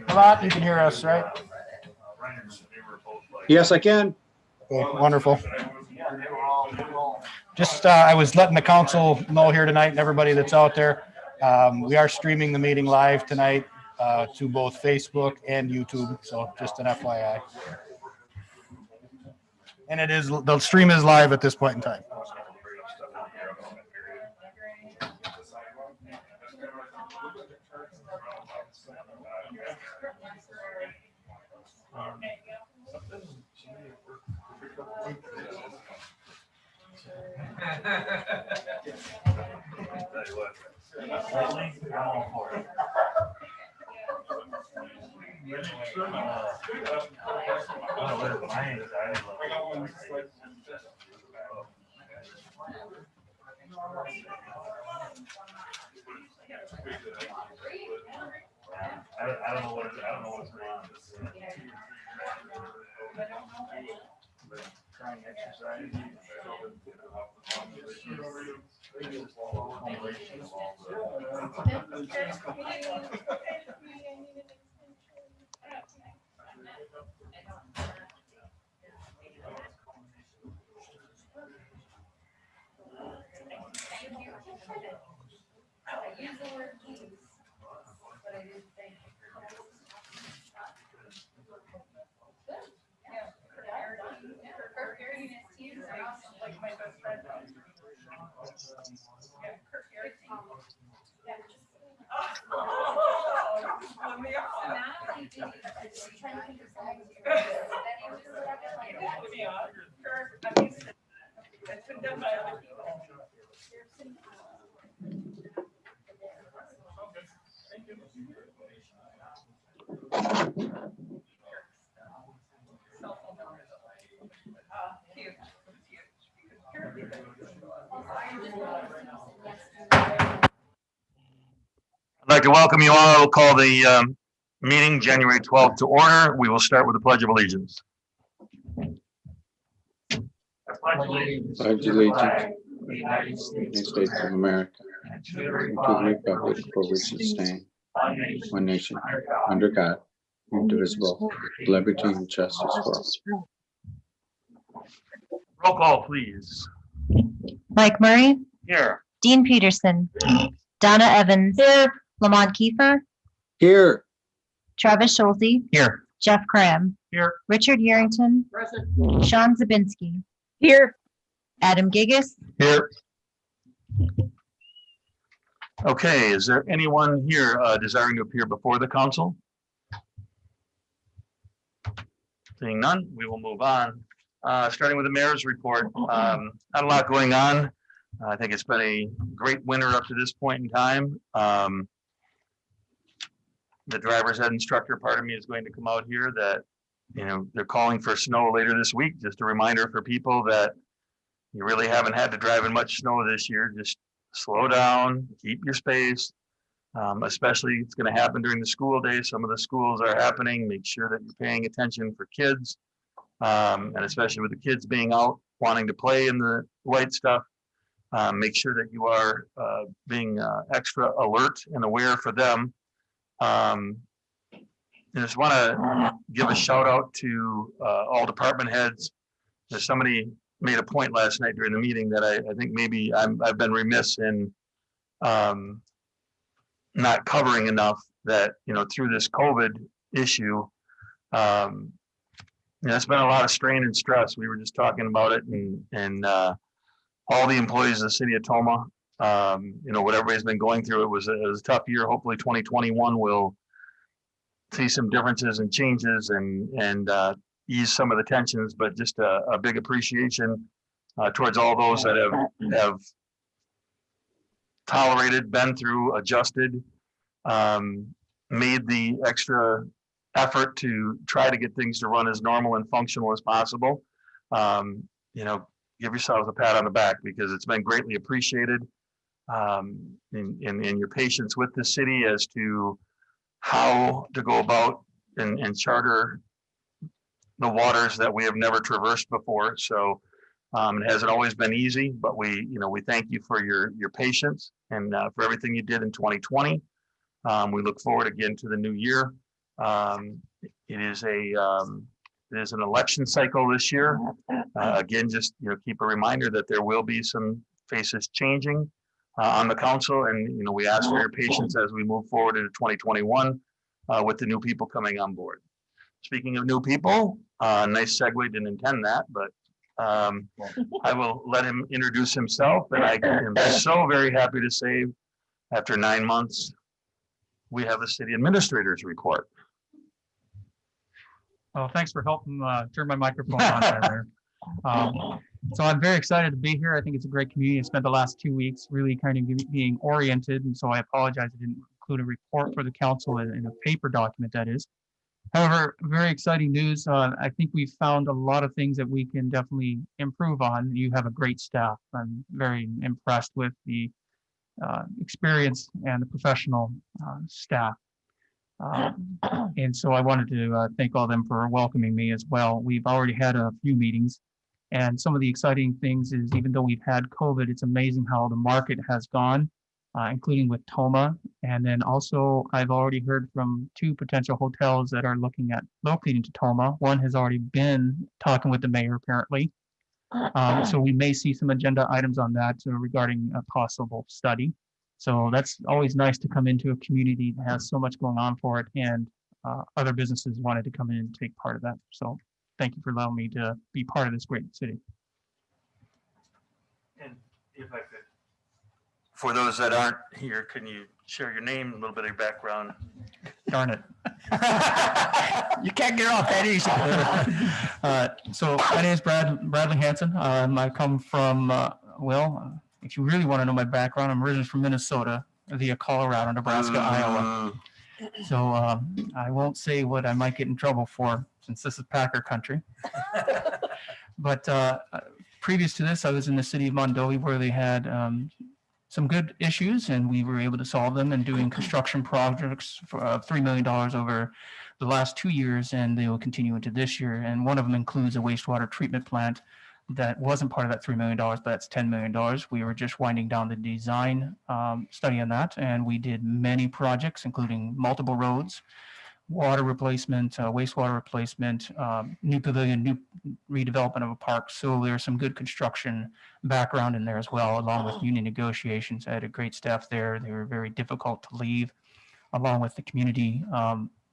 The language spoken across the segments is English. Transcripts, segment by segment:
Lamont, you can hear us, right? Yes, I can. Okay, wonderful. Just, I was letting the council know here tonight and everybody that's out there. We are streaming the meeting live tonight to both Facebook and YouTube. So just an FYI. And it is, the stream is live at this point in time. I don't know what what's wrong. Trying exercise. I'd like to welcome you all. I'll call the meeting January 12th to order. We will start with the Pledge of Allegiance. Pledge allegiance to the United States of America and to the republic for which it stands, one nation, under God, indivisible, with liberty and justice for all. Roll call, please. Mike Murray, Here. Dean Peterson, Donna Evans, Lamont Kiefer, Here. Travis Schulte, Here. Jeff Cram, Here. Richard Yerington, Sean Zabinski, Here. Adam Gigas, Here. Okay, is there anyone here desiring to appear before the council? Seeing none, we will move on. Starting with the mayor's report. Not a lot going on. I think it's been a great winter up to this point in time. The driver's ed instructor part of me is going to come out here that, you know, they're calling for snow later this week. Just a reminder for people that you really haven't had to drive in much snow this year. Just slow down, keep your space. Especially it's going to happen during the school day. Some of the schools are happening. Make sure that you're paying attention for kids. And especially with the kids being out wanting to play in the white stuff, make sure that you are being extra alert and aware for them. I just want to give a shout out to all department heads. There's somebody made a point last night during the meeting that I think maybe I've been remiss in not covering enough, that, you know, through this COVID issue, it's been a lot of strain and stress. We were just talking about it, and all the employees of the city of Tomah, what everybody's been going through. It was a tough year. Hopefully 2021 will see some differences and changes and ease some of the tensions, but just a big appreciation towards all those that have tolerated, been through, adjusted, made the extra effort to try to get things to run as normal and functional as possible. You know, give yourselves a pat on the back because it's been greatly appreciated. In your patience with the city as to how to go about and charter the waters that we have never traversed before. So it hasn't always been easy, but we thank you for your patience and for everything you did in 2020. We look forward again to the new year. It is an election cycle this year. Again, just keep a reminder that there will be some faces changing on the council, and we ask for your patience as we move forward into 2021 with the new people coming on board. Speaking of new people, nice segue, didn't intend that, but I will let him introduce himself. And I am so very happy to say, after 9 months, we have the city administrator's report. Oh, thanks for helping turn my microphone on there. So I'm very excited to be here. I think it's a great community. I spent the last 2 weeks really kind of being oriented, and so I apologize I didn't include a report for the council in a paper document, that is. However, very exciting news. I think we've found a lot of things that we can definitely improve on. You have a great staff. I'm very impressed with the experience and the professional staff. And so I wanted to thank all of them for welcoming me as well. We've already had a few meetings, and some of the exciting things is even though we've had COVID, it's amazing how the market has gone, including with Toma. And then also I've already heard from 2 potential hotels that are looking at locating to Toma. One has already been talking with the mayor apparently. So we may see some agenda items on that regarding a possible study. So that's always nice to come into a community that has so much going on for it, and other businesses wanted to come in and take part of that. So thank you for allowing me to be part of this great city. And if I could, for those that aren't here, can you share your name, a little bit of your background? Darn it. You can't get off that easy. So my name is Bradley Hanson. I come from, if you really want to know my background, I'm originally from Minnesota via Colorado, Nebraska, Iowa. So I won't say what I might get in trouble for since this is Packer country. But previous to this, I was in the city of Mondovi where they had some good issues, and we were able to solve them and doing construction projects for $3 million over the last 2 years, and they will continue into this year. And one of them includes a wastewater treatment plant that wasn't part of that $3 million, but that's $10 million. We were just winding down the design study on that, and we did many projects, including multiple roads, water replacement, wastewater replacement, new pavilion, new redevelopment of a park. So there's some good construction background in there as well, along with union negotiations. I had a great staff there. They were very difficult to leave, along with the community.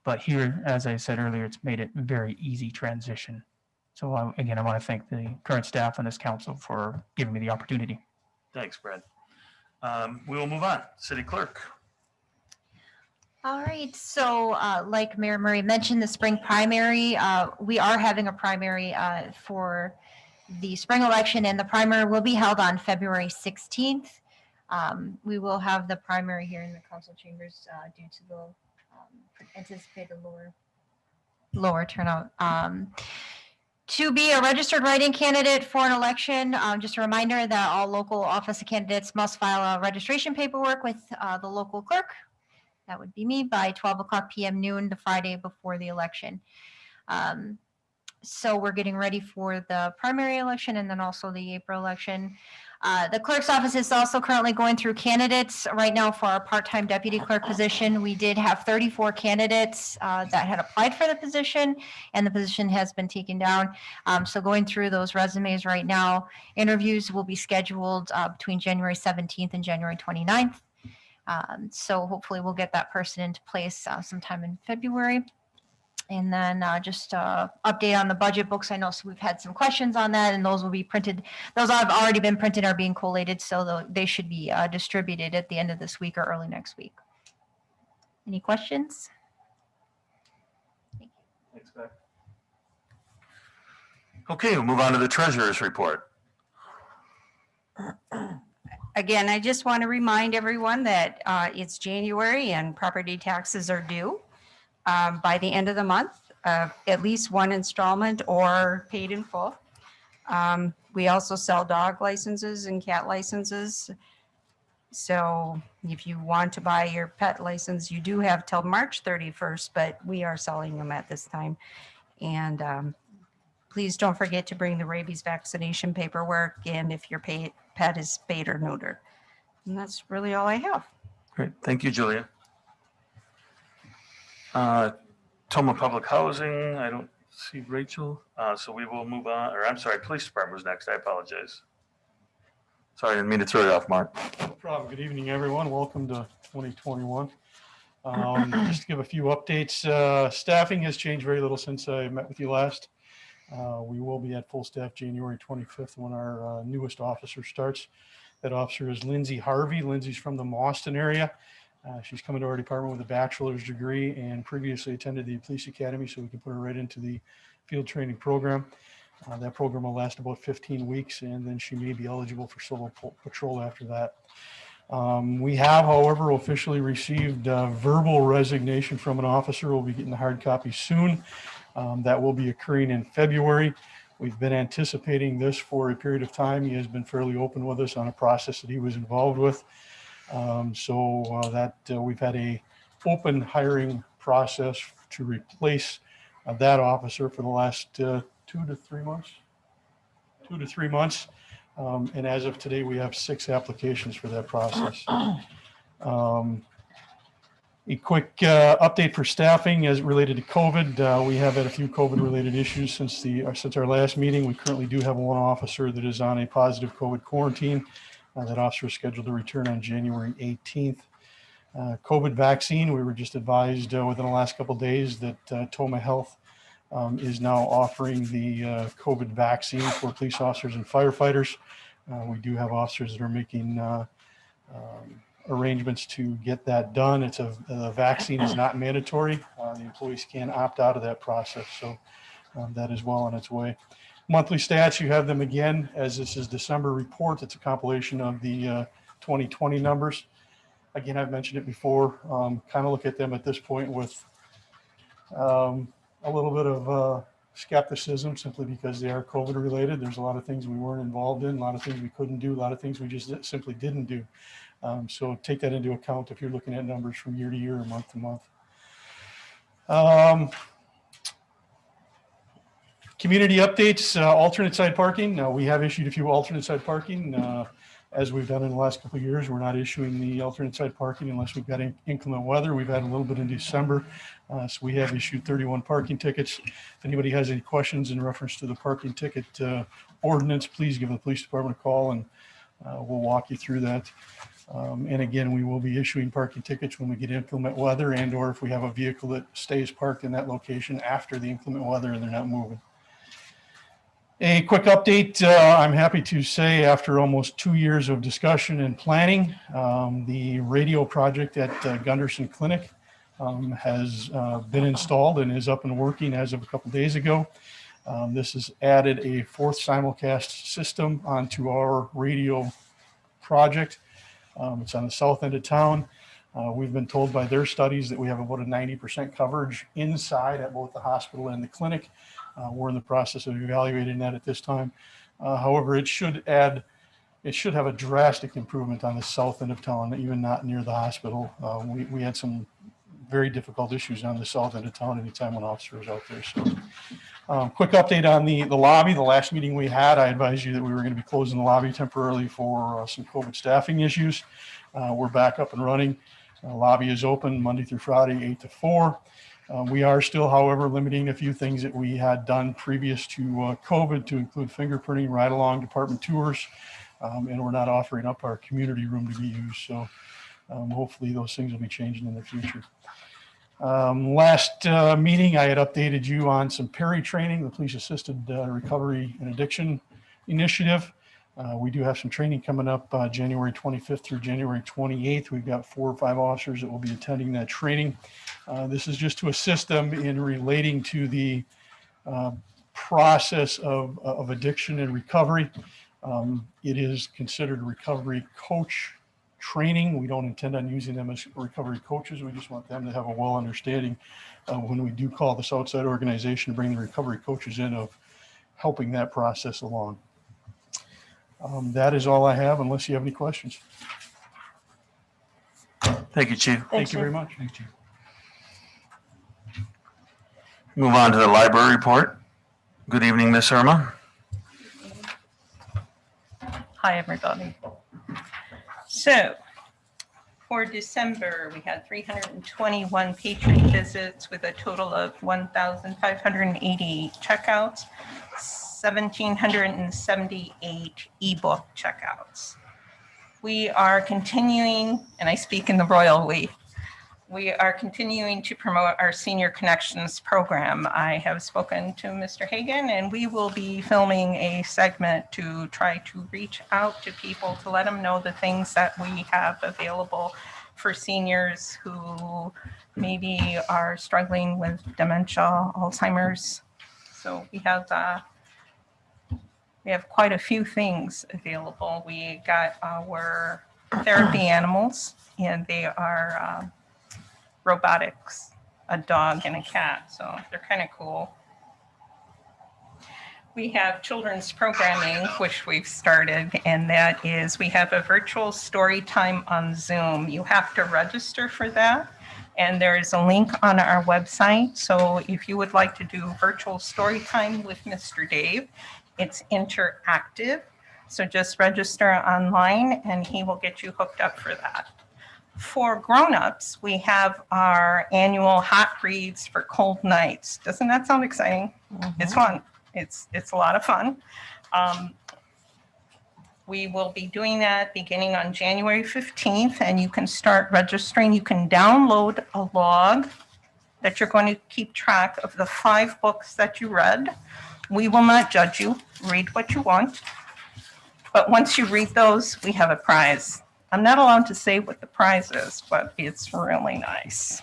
But here, as I said earlier, it's made it a very easy transition. So again, I want to thank the current staff and this council for giving me the opportunity. Thanks, Brad. We will move on. City Clerk. All right, so like Mayor Murray mentioned, the spring primary, we are having a primary for the spring election, and the primary will be held on February 16th. We will have the primary here in the council chambers due to the anticipated lower turnout. To be a registered write-in candidate for an election, just a reminder that all local office candidates must file a registration paperwork with the local clerk. That would be me by 12 o'clock p.m. noon the Friday before the election. So we're getting ready for the primary election and then also the April election. The clerk's office is also currently going through candidates right now for our part-time deputy clerk position. We did have 34 candidates that had applied for the position, and the position has been taken down. So going through those resumes right now, interviews will be scheduled between January 17th and January 29th. So hopefully we'll get that person into place sometime in February. And then just update on the budget books. I know so we've had some questions on that, and those will be printed. Those have already been printed, are being collated, so they should be distributed at the end of this week or early next week. Any questions? Okay, we'll move on to the treasurer's report. Again, I just want to remind everyone that it's January and property taxes are due by the end of the month, at least one installment or paid in full. We also sell dog licenses and cat licenses. So if you want to buy your pet license, you do have till March 31st, but we are selling them at this time. And please don't forget to bring the rabies vaccination paperwork and if your pet is spayed or neutered. And that's really all I have. Great, thank you, Julia. Toma Public Housing, I don't see Rachel, so we will move on, or I'm sorry, Police Department was next, I apologize. Sorry, I didn't mean to throw it off, Mark. No problem. Good evening, everyone. Welcome to 2021. Just to give a few updates, staffing has changed very little since I met with you last. We will be at full staff January 25th when our newest officer starts. That officer is Lindsay Harvey. Lindsay's from the Mauston area. She's coming to our department with a bachelor's degree and previously attended the police academy, so we can put her right into the field training program. That program will last about 15 weeks, and then she may be eligible for solo patrol after that. We have, however, officially received verbal resignation from an officer. We'll be getting the hard copy soon. That will be occurring in February. We've been anticipating this for a period of time. He has been fairly open with us on a process that he was involved with. We've had a open hiring process to replace that officer for the last 2 to 3 months. And as of today, we have 6 applications for that process. A quick update for staffing as related to COVID. We have had a few COVID-related issues since our last meeting. We currently do have one officer that is on a positive COVID quarantine. That officer is scheduled to return on January 18th. COVID vaccine, we were just advised within the last couple of days that Toma Health is now offering the COVID vaccine for police officers and firefighters. We do have officers that are making arrangements to get that done. The vaccine is not mandatory. The employees can opt out of that process. So that is well on its way. Monthly stats, you have them again, as this is December report. It's a compilation of the 2020 numbers. Again, I've mentioned it before, kind of look at them at this point with a little bit of skepticism, simply because they are COVID related. There's a lot of things we weren't involved in, a lot of things we couldn't do, a lot of things we just simply didn't do. So take that into account if you're looking at numbers from year to year or month to month. Community updates, alternate side parking. We have issued a few alternate side parking. As we've done in the last couple of years, we're not issuing the alternate side parking unless we've got inclement weather. We've had a little bit in December. So we have issued 31 parking tickets. If anybody has any questions in reference to the parking ticket ordinance, please give the police department a call and we'll walk you through that. And again, we will be issuing parking tickets when we get inclement weather and or if we have a vehicle that stays parked in that location after the inclement weather and they're not moving. A quick update, I'm happy to say after almost 2 years of discussion and planning, the radio project at Gunderson Clinic has been installed and is up and working as of a couple days ago. This has added a 4th simulcast system onto our radio project. It's on the south end of town. We've been told by their studies that we have about a 90% coverage inside at both the hospital and the clinic. We're in the process of evaluating that at this time. However, it should have a drastic improvement on the south end of town, even not near the hospital. We had some very difficult issues on the south end of town anytime an officer was out there. So quick update on the lobby. The last meeting we had, I advised you that we were going to be closing the lobby temporarily for some COVID staffing issues. We're back up and running. Lobby is open Monday through Friday, 8 to 4. We are still, however, limiting a few things that we had done previous to COVID to include fingerprinting, ride-along department tours, and we're not offering up our community room to be used. So hopefully those things will be changing in the future. Last meeting, I had updated you on some PERI training, the Police Assisted Recovery and Addiction Initiative. We do have some training coming up January 25th through January 28th. We've got 4 or 5 officers that will be attending that training. This is just to assist them in relating to the process of addiction and recovery. It is considered recovery coach training. We don't intend on using them as recovery coaches. We just want them to have a well understanding when we do call this outside organization to bring the recovery coaches in of helping that process along. That is all I have, unless you have any questions. Thank you, Chief. Thank you very much. Move on to the library report. Good evening, Miss Irma. Hi, everybody. So for December, we had 321 patron visits with a total of 1,580 checkouts, 1,778 ebook checkouts. We are continuing, and I speak in the royal we are continuing to promote our Senior Connections program. I have spoken to Mr. Hagan, and we will be filming a segment to try to reach out to people to let them know the things that we have available for seniors who maybe are struggling with dementia, Alzheimer's. So we have quite a few things available. We got our therapy animals, and they are robotics, a dog and a cat. So they're kind of cool. We have children's programming, which we've started, and that is we have a virtual story time on Zoom. You have to register for that, and there is a link on our website. So if you would like to do virtual story time with Mr. Dave, it's interactive. So just register online and he will get you hooked up for that. For grown-ups, we have our annual hot reads for cold nights. Doesn't that sound exciting? It's fun. It's a lot of fun. We will be doing that beginning on January 15th, and you can start registering. You can download a log that you're going to keep track of the 5 books that you read. We will not judge you. Read what you want. But once you read those, we have a prize. I'm not allowed to say what the prize is, but it's really nice.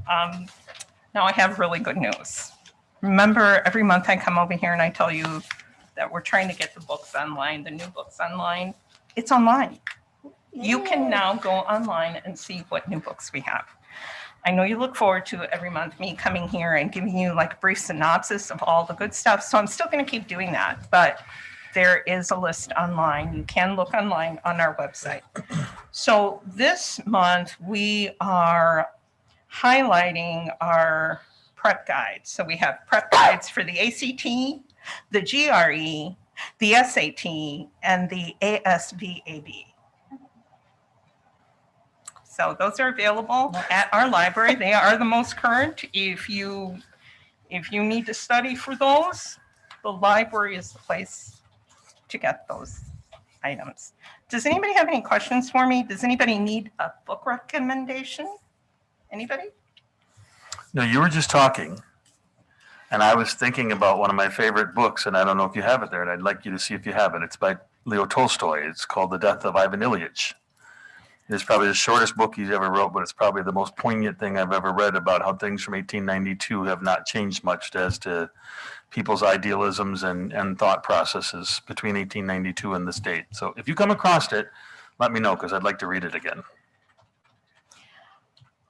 Now I have really good news. Remember, every month I come over here and I tell you that we're trying to get the books online, the new books online. It's online. You can now go online and see what new books we have. I know you look forward to every month me coming here and giving you like a brief synopsis of all the good stuff. So I'm still going to keep doing that, but there is a list online. You can look online on our website. So this month we are highlighting our prep guides. So we have prep guides for the ACT, the GRE, the SAT, and the ASVAB. So those are available at our library. They are the most current. If you need to study for those, the library is the place to get those items. Does anybody have any questions for me? Does anybody need a book recommendation? Anybody? No, you were just talking, and I was thinking about one of my favorite books, and I don't know if you have it there, and I'd like you to see if you have it. It's by Leo Tolstoy. It's called The Death of Ivan Ilyich. It's probably the shortest book he's ever wrote, but it's probably the most poignant thing I've ever read about how things from 1892 have not changed much as to people's idealisms and thought processes between 1892 and this date. So if you come across it, let me know, because I'd like to read it again.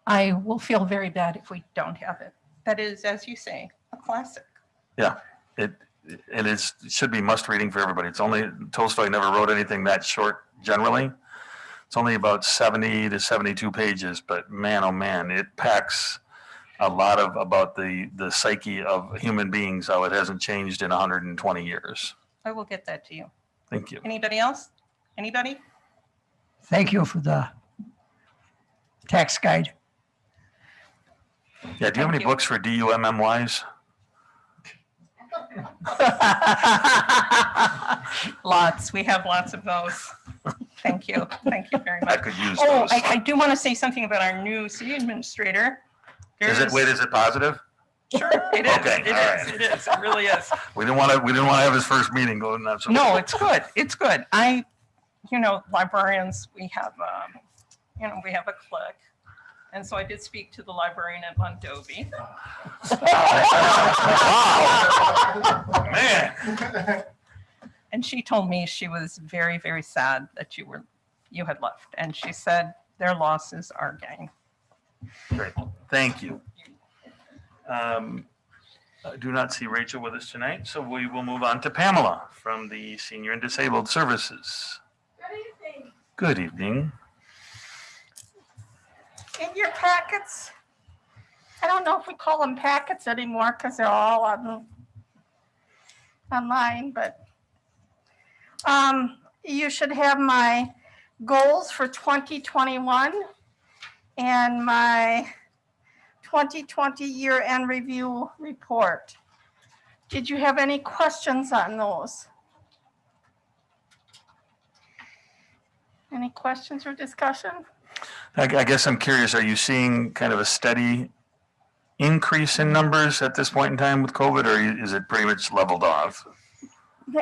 I will feel very bad if we don't have it. That is, as you say, a classic. Yeah, it should be must reading for everybody. It's only, Tolstoy never wrote anything that short generally. It's only about 70 to 72 pages, but man, oh man, it packs a lot about the psyche of human beings, how it hasn't changed in 120 years. I will get that to you. Thank you. Anybody else? Anybody? Thank you for the tax guide. Yeah, do you have Thank any you. books for DUMMYs? Lots. We have lots of those. Thank you. Thank you very I much. could use Oh, those. I do want to say something about our new city administrator. Is it positive? Sure, it is. Okay, It all is. right. It is. It really is. We didn't want to have his first meeting going. No, it's good. It's good. Librarians, we have, we have a clique, And so I did speak to the librarian at Mondovi. Man. And she told me she was very, very sad that you had left. And she said their losses are gain. Great, thank you. I do not see Rachel with us tonight, so we will move on to Pamela from the Senior and Disabled Services. Good evening. Good evening. In your packets, I don't know if we call them packets anymore because they're all online, but you should have my goals for 2021 and my 2020 year-end review report. Did you have any questions on those? Any questions or discussion? I guess I'm curious, are you seeing kind of a steady increase in numbers at this point in time with COVID, or is it pretty much leveled off?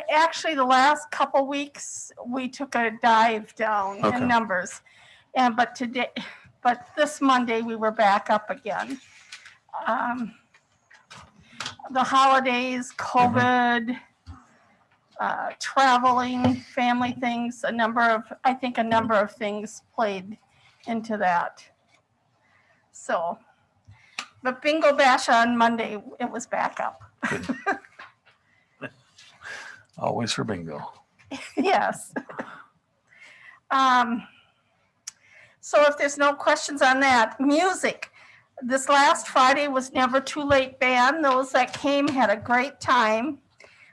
Actually, the last couple weeks, we took a dive down Okay. in numbers. But this Monday, we were back up again. The holidays, COVID, traveling, family things, I think a number of things played into that. So, but Bingo Bash on Monday, it was back up. Always for bingo. Yes. So if there's no questions on that, music. This last Friday was Never Too Late Band. Those that came had a great time.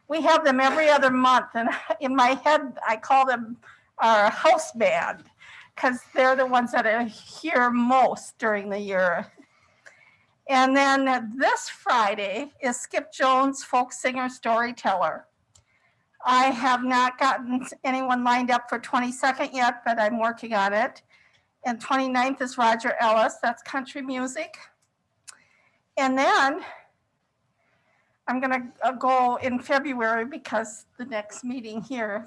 We have them every other month, and in my head, I call them our house band because they're the ones that are here most during the year. And then this Friday is Skip Jones, folk singer, storyteller. I have not gotten anyone lined up for 22nd yet, but I'm working on it. And 29th is Roger Ellis, that's country music. And then I'm gonna go in February because the next meeting here.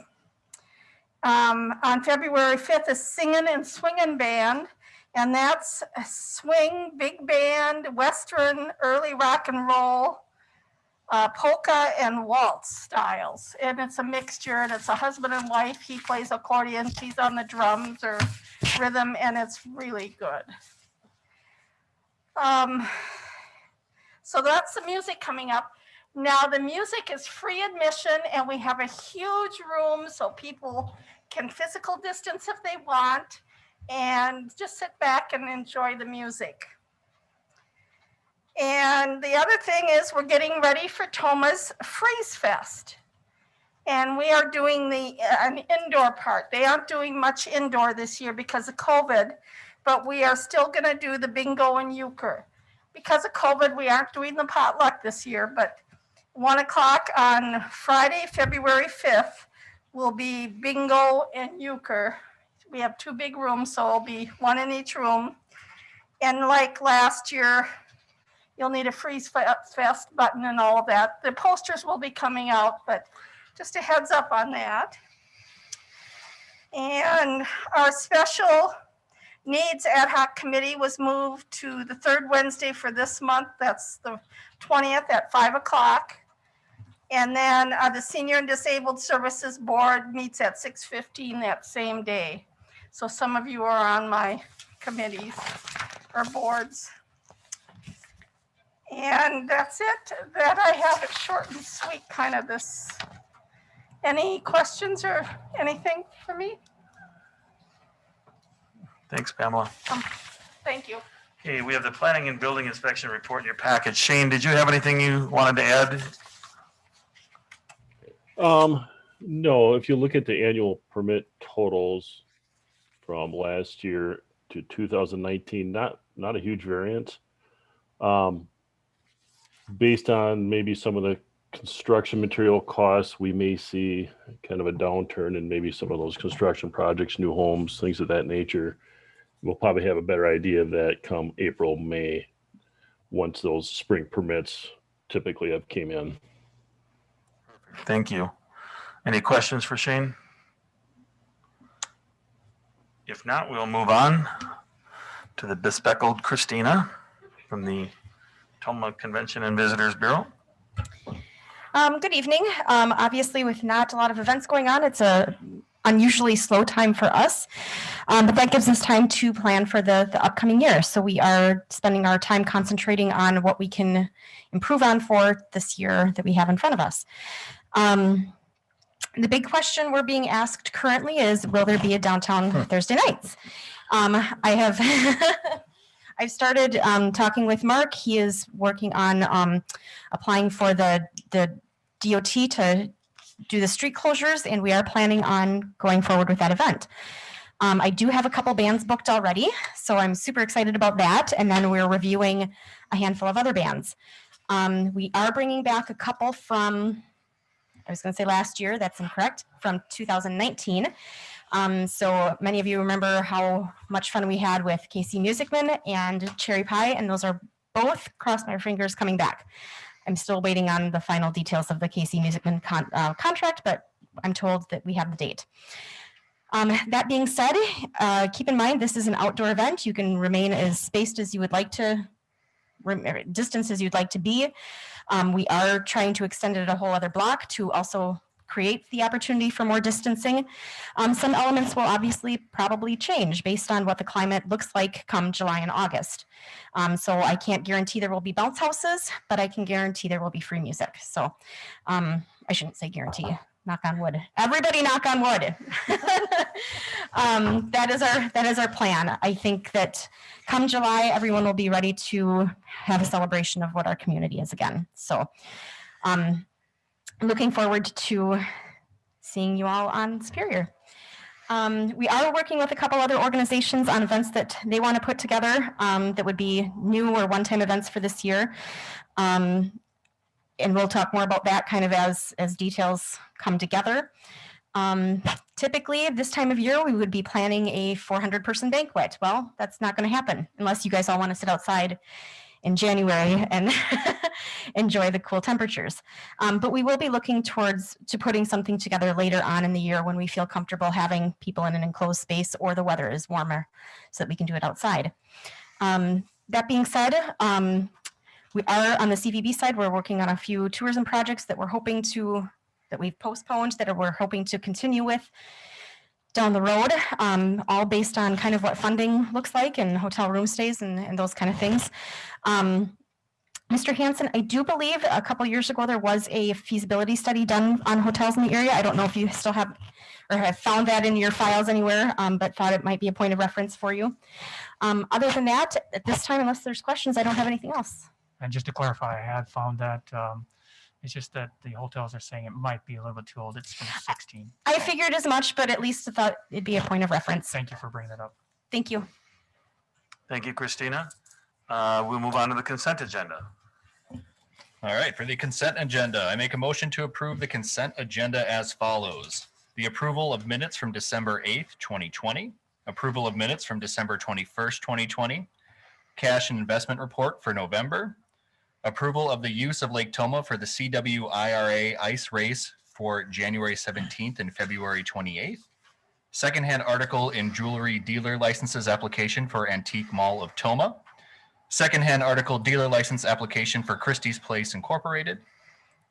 On February 5th is Singin' and Swingin' Band, and that's a swing, big band, Western, early rock and roll, polka and waltz styles. And it's a mixture, and it's a husband and wife. He plays accordion, she's on the drums or rhythm, and it's really good. So that's the music coming up. Now the music is free admission, and we have a huge room so people can physical distance if they want and just sit back and enjoy the music. And the other thing is we're getting ready for Toma's Freeze Fest. And we are doing an indoor part. They aren't doing much indoor this year because of COVID, but we are still gonna do the bingo and euchre. Because of COVID, we aren't doing the potluck this year, but 1 o'clock on Friday, February 5th, will be bingo and euchre. We have 2 big rooms, so it'll be 1 in each room. And like last year, you'll need a Freeze Fest button and all of that. The posters will be coming out, but just a heads up on that. And our special needs ad hoc committee was moved to the 3rd Wednesday for this month. That's the 20th at 5 o'clock. And then the Senior and Disabled Services Board meets at 6:15 that same day. So some of you are on my committees or boards. And that's it. That I have it short and sweet, kind of this. Any questions or anything for me? Thanks, Pamela. Thank you. Okay, we have the planning and building inspection report in your package. Shane, did you have anything you wanted to add? No, if you look at the annual permit totals from last year to 2019, not a huge variance. Based on maybe some of the construction material costs, we may see kind of a downturn in maybe some of those construction projects, new homes, things of that nature. We'll probably have a better idea of that come April, May, once those spring permits typically have came in. Thank you. Any questions for Shane? If not, we'll move on to the bespectacled Christina from the Toma Convention and Visitors Bureau. Good evening. Obviously, with not a lot of events going on, it's a unusually slow time for us, but that gives us time to plan for the upcoming year. So we are spending our time concentrating on what we can improve on for this year that we have in front of us. The big question we're being asked currently is, will there be a downtown Thursday nights? I've started talking with Mark. He is working on applying for the DOT to do the street closures, and we are planning on going forward with that event. I do have a couple bands booked already, so I'm super excited about that. And then we're reviewing a handful of other bands. We are bringing back a couple from, I was going to say last year, that's incorrect, from 2019. So many of you remember how much fun we had with KC Musicman and Cherry Pie, and those are both, cross my fingers, coming back. I'm still waiting on the final details of the KC Musicman contract, but I'm told that we have the date. That being said, keep in mind this is an outdoor event. You can remain as spaced as you would like to, distance as you'd like to be. We are trying to extend it a whole other block to also create the opportunity for more distancing. Some elements will obviously probably change based on what the climate looks like come July and August. So I can't guarantee there will be bounce houses, but I can guarantee there will be free music. So I shouldn't say guarantee, knock on wood. Everybody knock on wood. That is our plan. I think that come July, everyone will be ready to have a celebration of what our community is again. So looking forward to seeing you all on Superior. We are working with a couple other organizations on events that they want to put together that would be new or one-time events for this year. And we'll talk more about that kind of as details come together. Typically, this time of year, we would be planning a 400-person banquet. Well, that's not going to happen unless you guys all want to sit outside in January and enjoy the cool temperatures. But we will be looking towards to putting something together later on in the year when we feel comfortable having people in an enclosed space or the weather is warmer so that we can do it outside. That being said, we are on the CVB side, we're working on a few tourism projects that we've postponed that we're hoping to continue with down the road, all based on kind of what funding looks like and hotel room stays and those kind of things. Mr. Hansen, I do believe a couple years ago there was a feasibility study done on hotels in the area. I don't know if you still have or have found that in your files anywhere, but thought it might be a point of reference for you. Other than that, at this time, unless there's questions, I don't have anything else. And just to clarify, I had found that it's just that the hotels are saying it might be a little bit too old. It's from 16. I figured as much, but at least I thought it'd be a point of reference. Thank you for bringing that up. Thank you. Thank you, Christina. We'll move on to the consent agenda. All right, for the consent agenda, I make a motion to approve the consent agenda as follows. The approval of minutes from December 8th, 2020, approval of minutes from December 21st, 2020, cash and investment report for November, approval of the use of Lake Toma for the CWIRA ice race for January 17th and February 28th, secondhand article in jewelry dealer licenses application for Antique Mall of Toma, secondhand article dealer license application for Christie's Place Incorporated,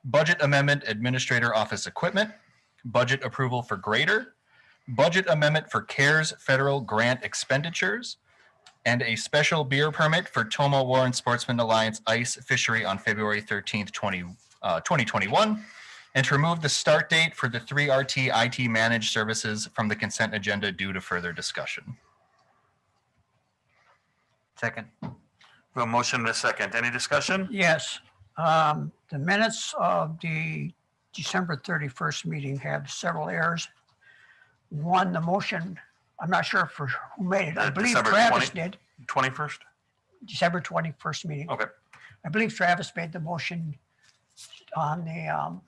budget amendment administrator office equipment, budget approval for grader, budget amendment for CARES federal grant expenditures, and a special beer permit for Toma Warren Sportsman Alliance Ice Fishery on February 13th, 2021, and to remove the start date for the 3RT IT managed services from the consent agenda due to further discussion. Second. A motion and a second. Any discussion? Yes. The minutes of the December 31st meeting have several errors. One, the motion, I'm not sure for who made it. I believe December Travis did. 21st? December 21st meeting. Okay. I believe Travis made the motion on the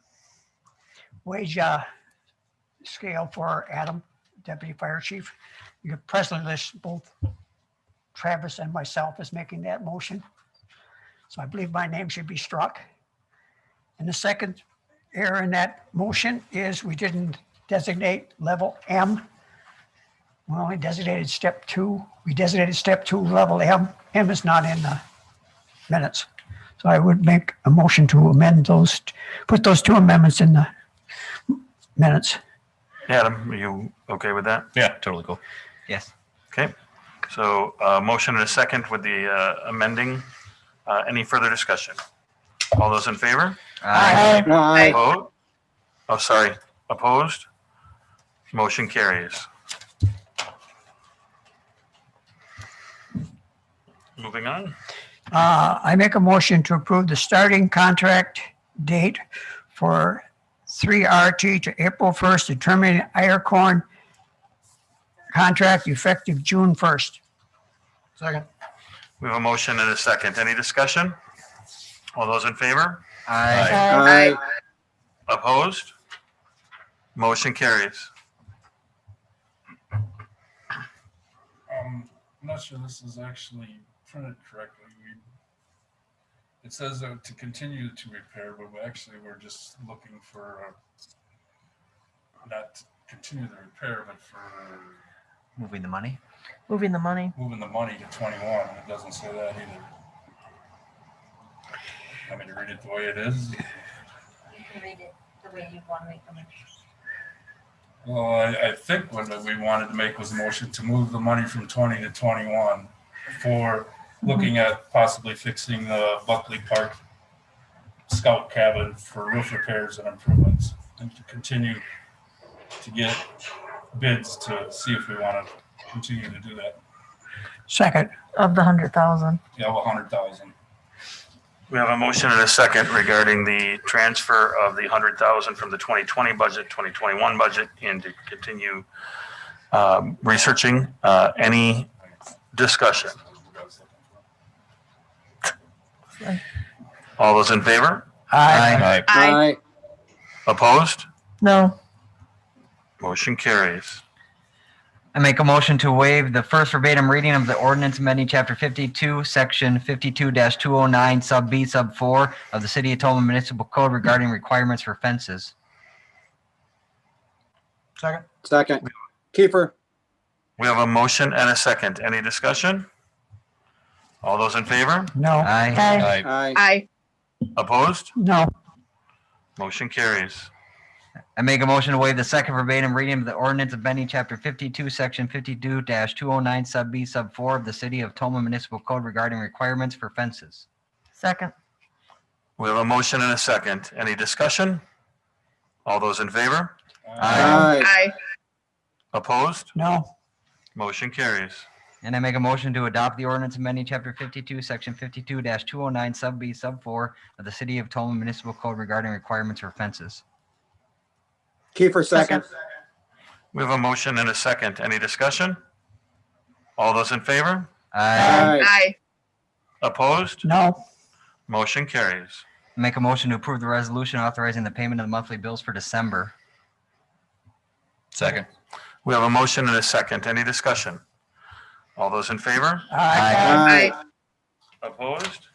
wage scale for Adam, Deputy Fire Chief. You could presently list both Travis and myself as making that motion. So I believe my name should be struck. And the second error in that motion is we didn't designate level M Well, we designated step 2. We designated step 2 level M. M is not in the minutes. So I would make a motion to amend those, put those 2 amendments in the minutes. Adam, are you okay with that? Yeah, totally cool. Yes. Okay, so motion and a second with the amending. Any further discussion? All those in favor? Aye. Opposed? Oh, sorry, opposed? Motion carries. Moving on. I make a motion to approve the starting contract date for 3RT to April 1st, to terminate Ironcorn contract effective June 1st. Second. We have a motion and a second. Any discussion? All those in favor? Aye. Opposed? Motion carries. I'm not sure this is actually printed correctly. It says to continue to repair, but we're just looking for not to continue the repair, but for Moving the money. Moving the money. moving the money to 21. And it doesn't say that either. I mean, read it the way it is. You can read it the way you want to make them. Well, I think what we wanted to make was a motion to move the money from 20 to 21 for looking at possibly fixing the Buckley Park scout cabin for roof repairs and improvements, and to continue to get bids to see if we want to continue to do that. Second. Of the 100,000. Yeah, 100,000. We have a motion and a second regarding the transfer of the 100,000 from the 2020 budget, 2021 budget, and to continue researching. Any discussion? All those in favor? Aye. Aye. Opposed? No. Motion carries. I make a motion to waive the first verbatim reading of the ordinance amending chapter 52, section 52-209, sub B, sub 4 of the City of Toma Municipal Code regarding requirements for fences. Second. Second. Kiefer. We have a motion and a second. Any discussion? All those in favor? No. Aye. Aye. Aye. Opposed? No. Motion carries. I make a motion to waive the second verbatim reading of the ordinance amending chapter 52, section 52-209, sub B, sub 4 of the City of Toma Municipal Code regarding requirements for fences. Second. We have a motion and a second. Any discussion? All those in favor? Aye. Opposed? No. Motion carries. And I make a motion to adopt the ordinance amending chapter 52, section 52-209, sub B, sub 4 of the City of Toma Municipal Code regarding requirements for fences. Kiefer, second. We have a motion and a second. Any discussion? All those in favor? Aye. Opposed? No. Motion carries. Make a motion to approve the resolution authorizing the payment of the monthly bills for December. Second. We have a motion and a second. Any discussion? All those in favor? Aye. Opposed?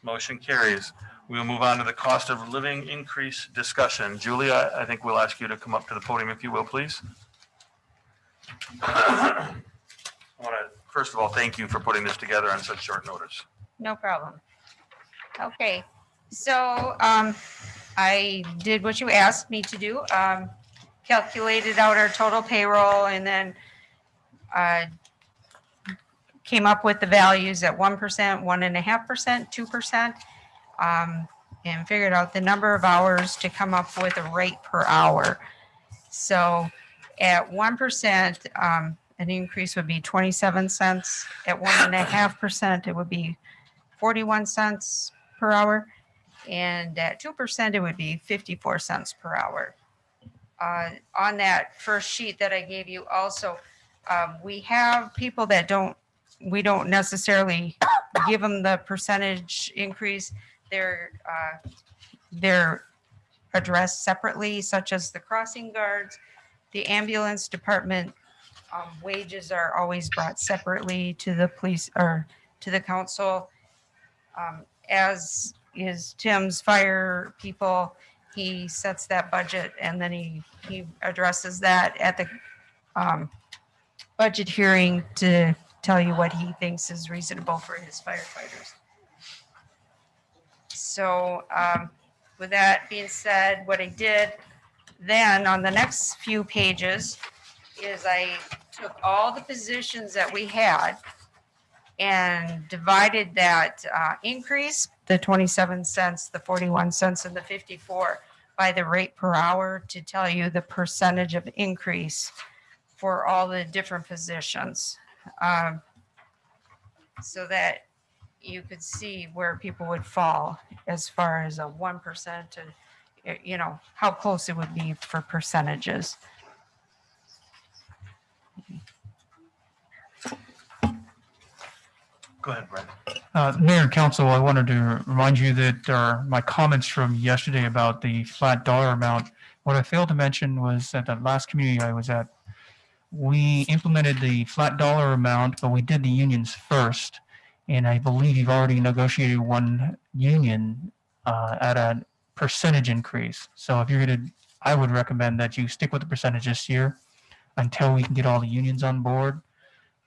Motion carries. We will move on to the cost of living increase discussion. Julia, I think we'll ask you to come up to the podium if you will, please. I want to, first of all, thank you for putting this together on such short notice. No problem. Okay, so I did what you asked me to do. Calculated out our total payroll and then came up with the values at 1%, 1.5%, 2%, and figured out the number of hours to come up with a rate per hour. So at 1%, an increase would be 27 cents. At 1.5%, it would be 41 cents per hour. And at 2%, it would be 54 cents per hour. On that first sheet that I gave you also, we have people that we don't necessarily give them the percentage increase. They're addressed separately, such as the crossing guards, the ambulance department. Wages are always brought separately to the police or to the council, as is Tim's fire people. He sets that budget and then he addresses that at the budget hearing to tell you what he thinks is reasonable for his firefighters. So with that being said, what I did then on the next few pages is I took all the positions that we had and divided that increase, the 27 cents, the 41 cents, and the 54 by the rate per hour to tell you the percentage of increase for all the different positions. So that you could see where people would fall as far as a 1% to, you know, how close it would be for percentages. Go ahead, Brent. Mayor and council, I wanted to remind you that my comments from yesterday about the flat dollar amount, what I failed to mention was at the last community I was at, we implemented the flat dollar amount, but we did the unions first. And I believe you've already negotiated one union at a percentage increase. So if you're going to, I would recommend that you stick with the percentage this year until we can get all the unions on board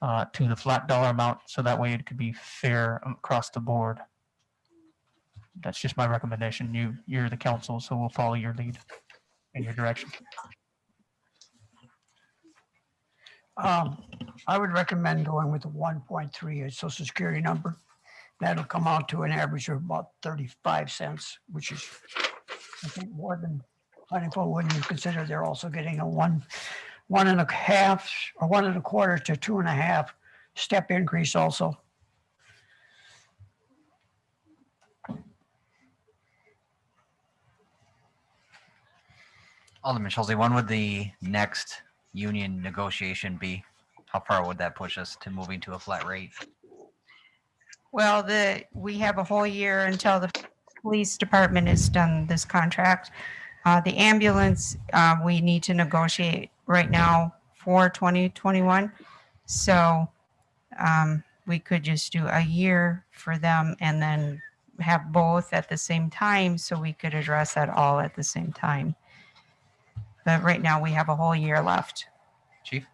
to the flat dollar amount. So that way it could be fair across the board. That's just my recommendation. You're the council, so we'll follow your lead and your direction. I would recommend going with the 1.3 as social security number. That'll come out to an average of about 35 cents, which is, I think, more than plentiful when you consider they're also getting a 1.5 or 1.25 to 2.5 step increase also. Alderman Schulze, when would the next union negotiation be? How far would that push us to moving to a flat rate? Well, we have a whole year until the police department is done this contract. The ambulance, we need to negotiate right now for 2021. So we could just do a year for them and then have both at the same time so we could address that all at the same time. But right now we have a whole year left. Chief?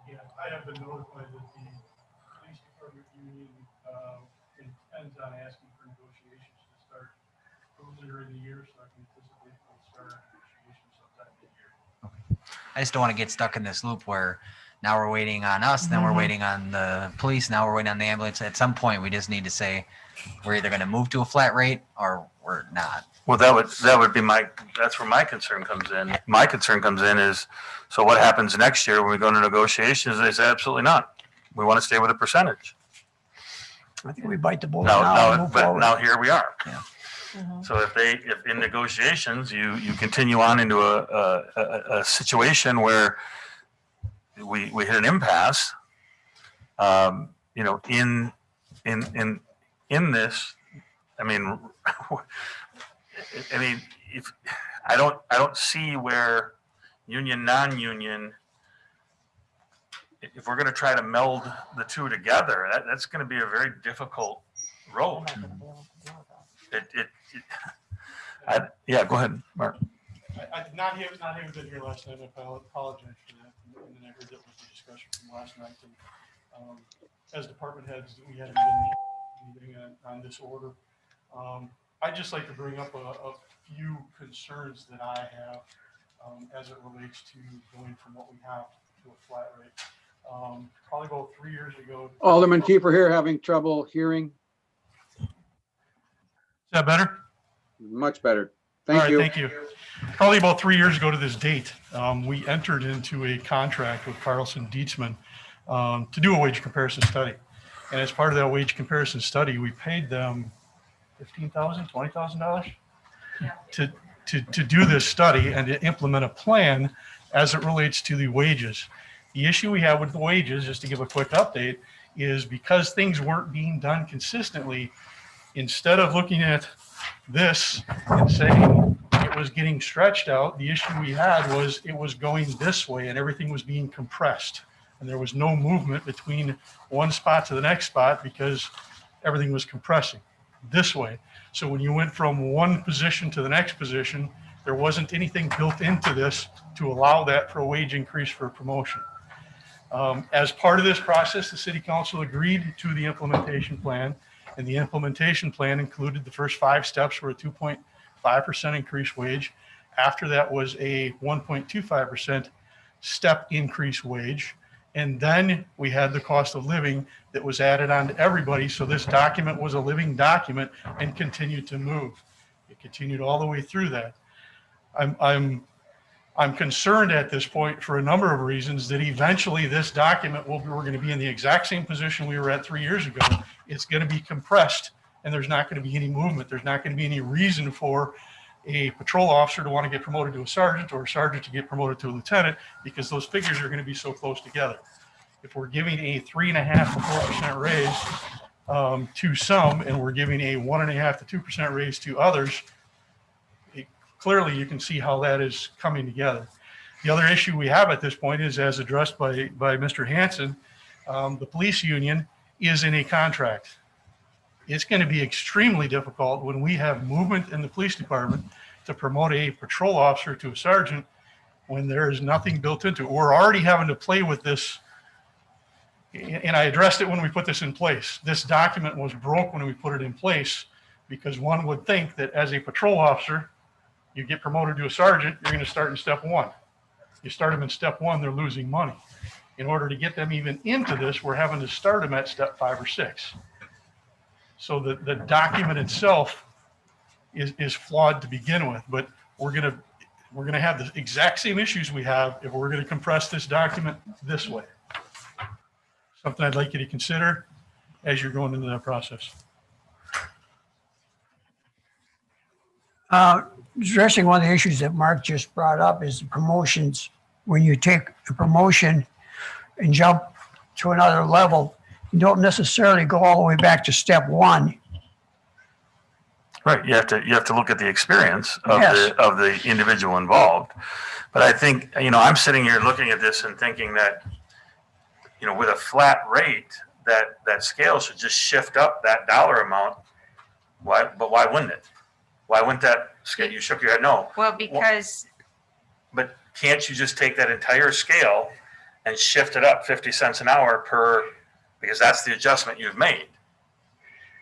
Yeah, I have been notified that the police department union intends on asking for negotiations to start earlier in the year, so I can anticipate we'll start negotiations sometime mid-year. I just don't want to get stuck in this loop where now we're waiting on us, then we're waiting on the police, now we're waiting on the ambulance. At some point, we just need to say we're either going to move to a flat rate or we're not. Well, that would be that's where my concern comes in. My concern comes in is, so what happens next year when we go into negotiations? They say absolutely not. We want to stay with a percentage. I think we bite the bullet now and move But forward. now here we are. Yeah. So if in negotiations, you continue on into a situation where we hit an impasse, you know, in this, I mean, if I don't see where union, non-union, if we're going to try to meld the two together, that's going to be a very difficult road. Yeah, go ahead, Mark. I did not having been here last night, I apologize for that. And then I heard that was the discussion from last night. And as department heads, we hadn't been meeting on this order. I'd just like to bring up a few concerns that I have as it relates to going from what we have to a flat rate. Probably about 3 years ago. Alderman Kiefer here having trouble hearing. Is that better? Much better. All Thank right, you. thank you. Probably about 3 years ago to this date, we entered into a contract with Carlson Dietzman to do a wage comparison study. And as part of that wage comparison study, we paid them $15,000, $20,000 to do this study and to implement a plan as it relates to the wages. The issue we have with the wages, just to give a quick update, is because things weren't being done consistently, instead of looking at this and saying it was getting stretched out, the issue we had was it was going this way and everything was being compressed. And there was no movement between one spot to the next spot because everything was compressing this way. So when you went from one position to the next position, there wasn't anything built into this to allow that for a wage increase for a promotion. As part of this process, the city council agreed to the implementation plan, and the implementation plan included the first 5 steps were a 2.5% increased wage. After that was a 1.25% step increase wage. And then we had the cost of living that was added on to everybody. So this document was a living document and continued to move. It continued all the way through that. I'm concerned at this point for a number of reasons that eventually this document we're going to be in the exact same position we were at 3 years ago. It's going to be compressed and there's not going to be any movement. There's not going to be any reason for a patrol officer to want to get promoted to a sergeant or a sergeant to get promoted to a lieutenant because those figures are going to be so close together. If we're giving a 3.5% to 4% raise to some and we're giving a 1.5% to 2% raise to others, clearly you can see how that is coming together. The other issue we have at this point is, as addressed by Mr. Hanson, the police union is in a contract. It's going to be extremely difficult when we have movement in the police department to promote a patrol officer to a sergeant when there is nothing built into it. We're already having to play with this. And I addressed it when we put this in place. This document was broke when we put it in place because one would think that as a patrol officer, you get promoted to a sergeant, you're going to start in step 1. You start them in step 1, they're losing money. In order to get them even into this, we're having to start them at step 5 or 6. So the document itself is flawed to begin with, but we're gonna have the exact same issues we have if we're gonna compress this document this way. Something I'd like you to consider as you're going into that process. Addressing one of the issues that Mark just brought up is the promotions. When you take a promotion and jump to another level, you don't necessarily go all the way back to step 1. Right, you have to look at the experience of Yes. the individual involved. But I think, I'm sitting here looking at this and thinking that, with a flat rate, that scale should just shift up that dollar amount. Why wouldn't it? Why wouldn't that scale? You shook your head, no. Well, because But can't you just take that entire scale and shift it up 50 cents an hour because that's the adjustment you've made?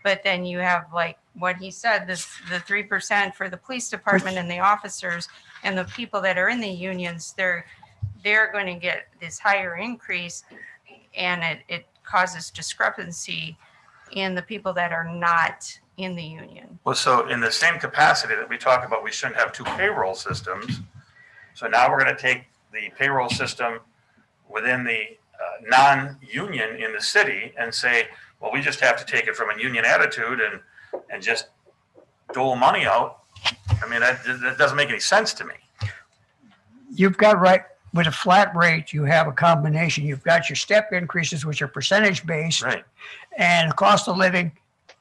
But then you have, like what he said, the 3% for the police department and the officers and the people that are in the unions, they're going to get this higher increase, and it causes discrepancy in the people that are not in the union. Well, so in the same capacity that we talk about, we shouldn't have 2 payroll systems. So now we're going to take the payroll system within the non-union in the city and say, well, we just have to take it from a union attitude and just dole money out. I mean, that doesn't make any sense to me. You've got with a flat rate, you have a combination. You've got your step increases, which are percentage based. Right. And the cost of living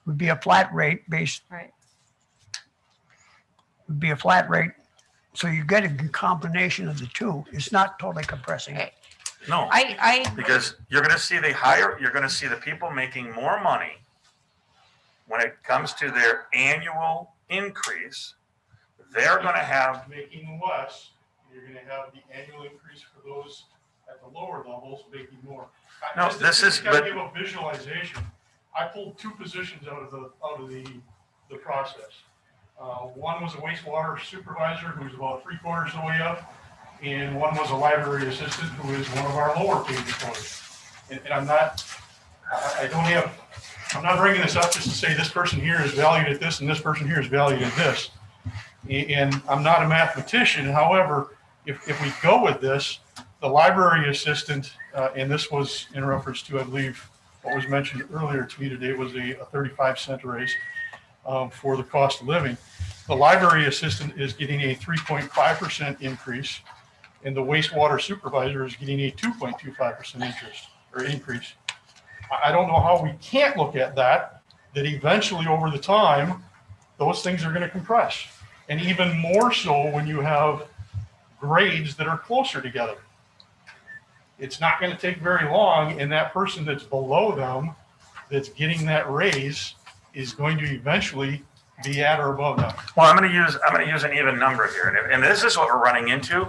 would be a flat rate based. Right. Would be a flat rate. So you get a combination of the two. It's not totally compressing it. No, because you're going to see the people making more money when it comes to their annual increase. They're going to have Making less, you're going to have the annual increase for those at the lower levels making more. No, this is- Got to but- give a visualization. I pulled 2 positions out of the process. One was a wastewater supervisor who's about 3/4 of the way up, and one was a library assistant who is one of our lower paid employees. And I'm not bringing this up just to say this person here is valued at this and this person here is valued at this. And I'm not a mathematician. However, if we go with this, the library assistant, and this was in reference to, I believe, what was mentioned earlier to me today was a 35-cent raise for the cost of living. The library assistant is getting a 3.5% increase, and the wastewater supervisor is getting a 2.25% increase. I don't know how we can't look at that eventually over the time, those things are going to compress. And even more so when you have grades that are closer together. It's not going to take very long, and that person that's below them that's getting that raise is going to eventually be at or above them. Well, I'm going to use an even number here, and this is what we're running into.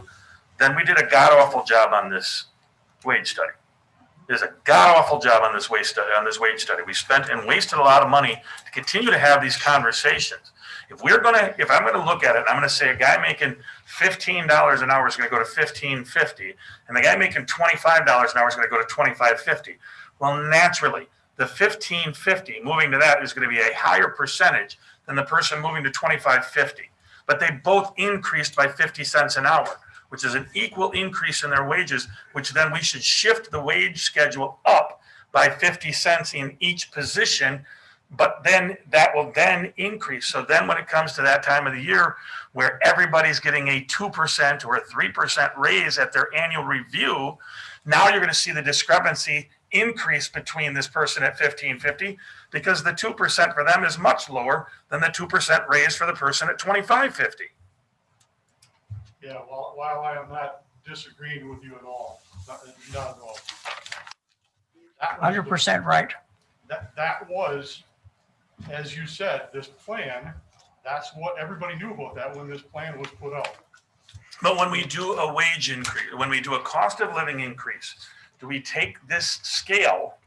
Then we did a god awful job on this wage study. did a god awful job on this wage study. We spent and wasted a lot of money to continue to have these conversations. If I'm gonna look at it, I'm gonna say a guy making $15 an hour is gonna go to $15.50, and the guy making $25 an hour is gonna go to $25.50. Well, naturally, the $15.50 moving to that is gonna be a higher percentage than the person moving to $25.50. But they both increased by 50 cents an hour, which is an equal increase in their wages, which then we should shift the wage schedule up by 50 cents in each position. But then that will then increase. So then when it comes to that time of the year where everybody's getting a 2% or a 3% raise at their annual review, now you're going to see the discrepancy increase between this person at $15.50 because the 2% for them is much lower than the 2% raise for the person at $25.50. Yeah, while I am not disagreeing with you at all, not at all. 100% right. That was, as you said, this plan, that's what everybody knew about that when this plan was put out. But when we do a wage increase, when we do a cost of living increase, do we take this scale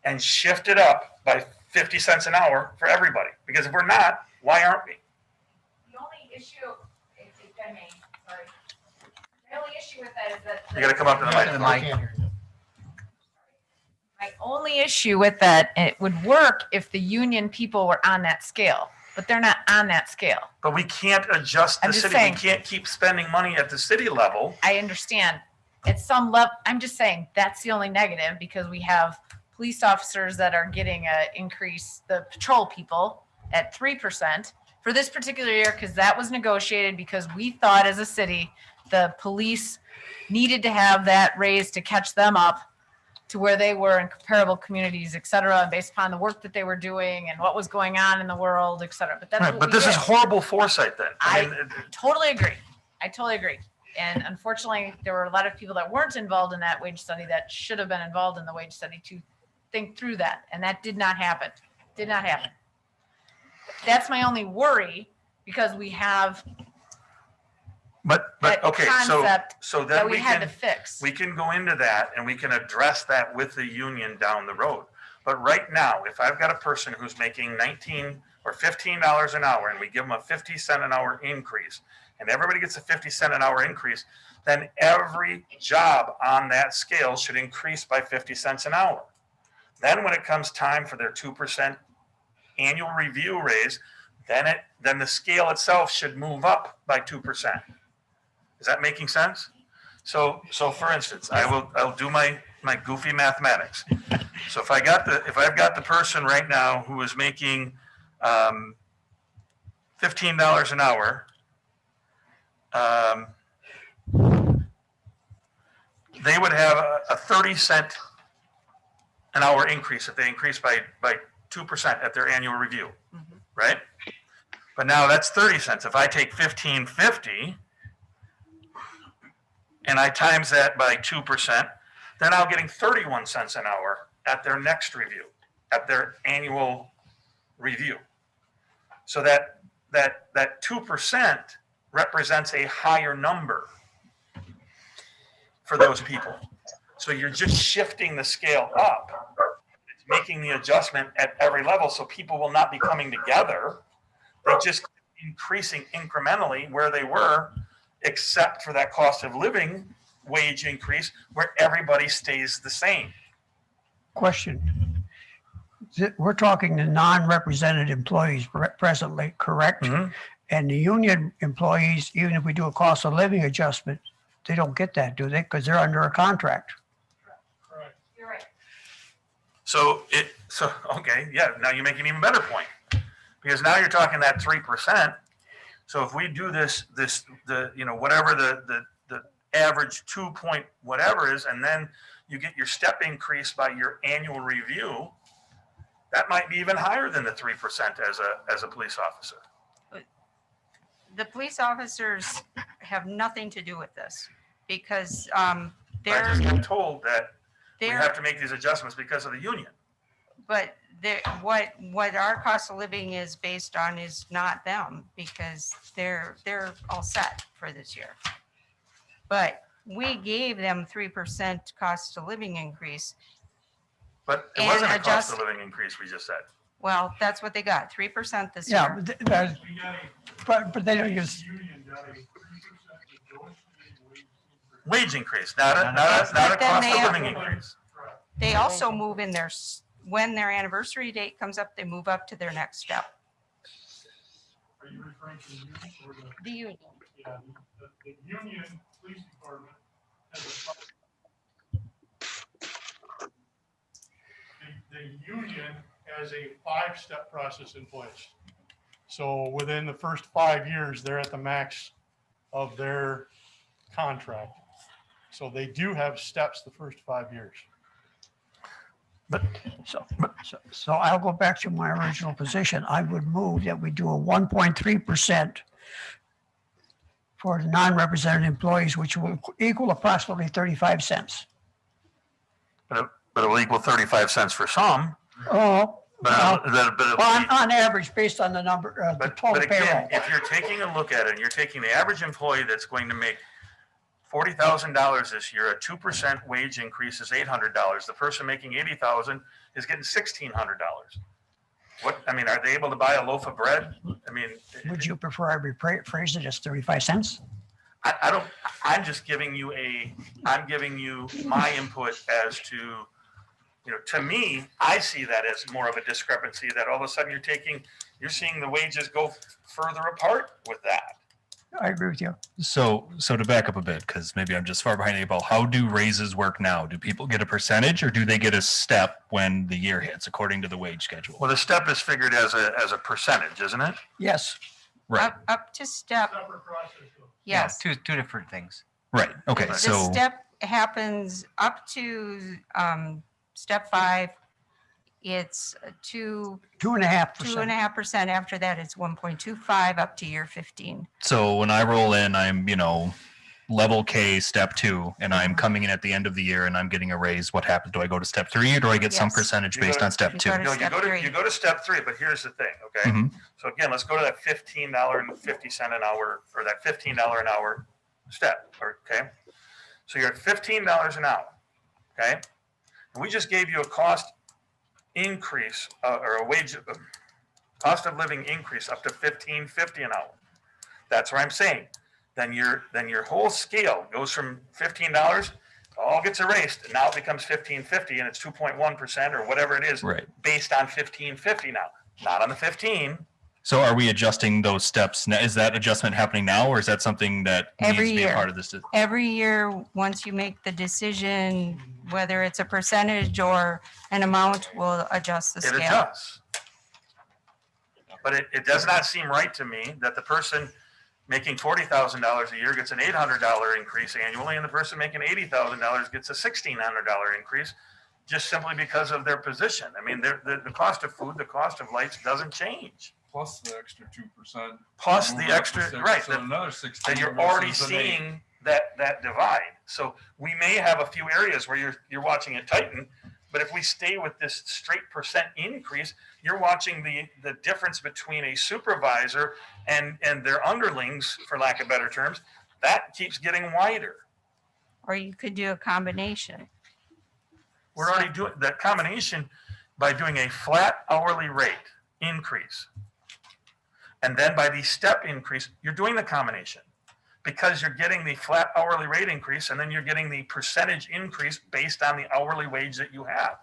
and shift it up by 50 cents an hour for everybody? Because if we're not, why aren't we? The only issue, if I may, sorry. The only issue with that is that. You gotta come up to the mic. My only issue with that, it would work if the union people were on that scale, but they're not on that scale. But we can't adjust the I'm just city. saying. We can't keep spending money at the city level. I understand at some level, I'm just saying that's the only negative because we have police officers that are getting a increase, the patrol people at 3% for this particular year, because that was negotiated because we thought as a city, the police needed to have that raise to catch them up to where they were in comparable communities, et cetera, based upon the work that they were doing and what was going on in the world, et cetera. But that's Right, what but we this is did. horrible foresight then. I mean, Totally agree. I totally agree. And unfortunately, there were a lot of people that weren't involved in that wage study that should have been involved in the wage study to think through that. And that did not happen. Did not happen. That's my only worry because we have But that okay, concept so that then we we had to can fix. we can go into that and we can address that with the union down the road. But right now, if I've got a person who's making $19 or $15 an hour and we give them a 50 cent an hour increase and everybody gets a 50 cent an hour increase, then every job on that scale should increase by 50 cents an hour. Then when it comes time for their 2% annual review raise, then the scale itself should move up by 2%. Is that making sense? So for instance, I'll do my goofy mathematics. So if I've got the person right now who is making $15 an hour, they would have a 30 cent an hour increase if they increase by 2% at their annual review, right? But now that's 30 cents. If I take $15.50 and I times that by 2%, they're now getting 31 cents an hour at their next review, at their annual review. So that 2% represents a higher number for those people. So you're just shifting the scale up. It's making the adjustment at every level so people will not be coming together. They just increasing incrementally where they were, except for that cost of living wage increase where everybody stays the same. Question. We're talking the non-represented employees presently, correct? Mm-hmm. And the union employees, even if we do a cost of living adjustment, they don't get that, do they? Because they're under a contract. You're right. So okay, yeah, now you make an even better point. Because now you're talking that 3%. So if we do whatever the average 2 point whatever is, and then you get your step increase by your annual review, that might be even higher than the 3% as a police officer. The police officers have nothing to do with this because I they're, just got told that we they're, have to make these adjustments because of the union. but what our cost of living is based on is not them because they're all set for this year. But we gave them 3% cost of living increase. But it And wasn't a cost adjust- of living increase, we just said. Well, that's what they got, 3% this Yeah, year. but but they don't use, Wage increase, not a But then cost they- of living increase. They also move in their, when their anniversary date comes up, they move up to their next step. Are you referring to the union or the? The union. Yeah, the union police department has the union has a 5-step process in place. So within the first 5 years, they're at the max of their contract. So they do have steps the first 5 years. so I'll go back to my original position. I would move that we do a 1.3% for the non-represented employees, which will equal approximately 35 cents. But it will equal 35 cents for some. Oh, But it'll well, be- on average, based on the number, the But total again, payroll. if you're taking a look at it, and you're taking the average employee that's going to make $40,000 this year, a 2% wage increase is $800. The person making 80,000 is getting $1,600. What, I mean, are they able to buy a loaf of bread? I mean, Would you prefer I rephrase it as 35 cents? I don't, I'm just giving you I'm giving you my input as to, you know, to me, I see that as more of a discrepancy that all of a sudden you're seeing the wages go further apart with that. I agree with you. So to back up a bit, because maybe I'm just far behind the eight ball, how do raises work now? Do people get a percentage or do they get a step when the year hits according to the wage schedule? Well, the step is figured as a percentage, isn't it? Yes. Right, Up to step, yes. Two different things. right. Okay, The so, step happens up to step 5. It's 2.5%. After that, it's 1.25 up to year 15. so when I roll in, I'm, level K, step 2, and I'm coming in at the end of the year and I'm getting a raise. What happens? Do I go to step 3 or do I get some Yes. percentage You based go- on step you 2? go to No, step 3. you go to step 3, but here's the thing, okay? Mhm. So again, let's go to that $15.50 an hour, or that $15 an hour step, okay? So you're at $15 an hour, okay? And we just gave you a cost increase, or a wage, cost of living increase up to $15.50 an hour. That's what I'm saying. Then your whole scale goes from $15, all gets erased, and now it becomes $15.50, and it's 2.1% or whatever it is, Right. based on $15.50 now, not on the 15. So are we adjusting those steps? Now, is that adjustment happening now or is that something that needs Every to be a year. part of this? Every year, once you make the decision, whether it's a percentage or an amount, we'll adjust the It scale. adjusts. But it does not seem right to me that the person making $40,000 a year gets an $800 increase annually, and the person making $80,000 gets a $1,600 increase, just simply because of their position. I mean, the cost of food, the cost of lights doesn't change. Plus the extra 2%. Plus the Move it up to extra, 6, right, So that- another 16. then you're already versus an 8. seeing that divide. So we may have a few areas where you're watching it tighten, but if we stay with this straight percent increase, you're watching the difference between a supervisor and their underlings, for lack of better terms, that keeps getting wider. Or you could do a combination. We're already doing that combination by doing a flat hourly rate increase. And then by the step increase, you're doing the combination because you're getting the flat hourly rate increase and then you're getting the percentage increase based on the hourly wage that you have.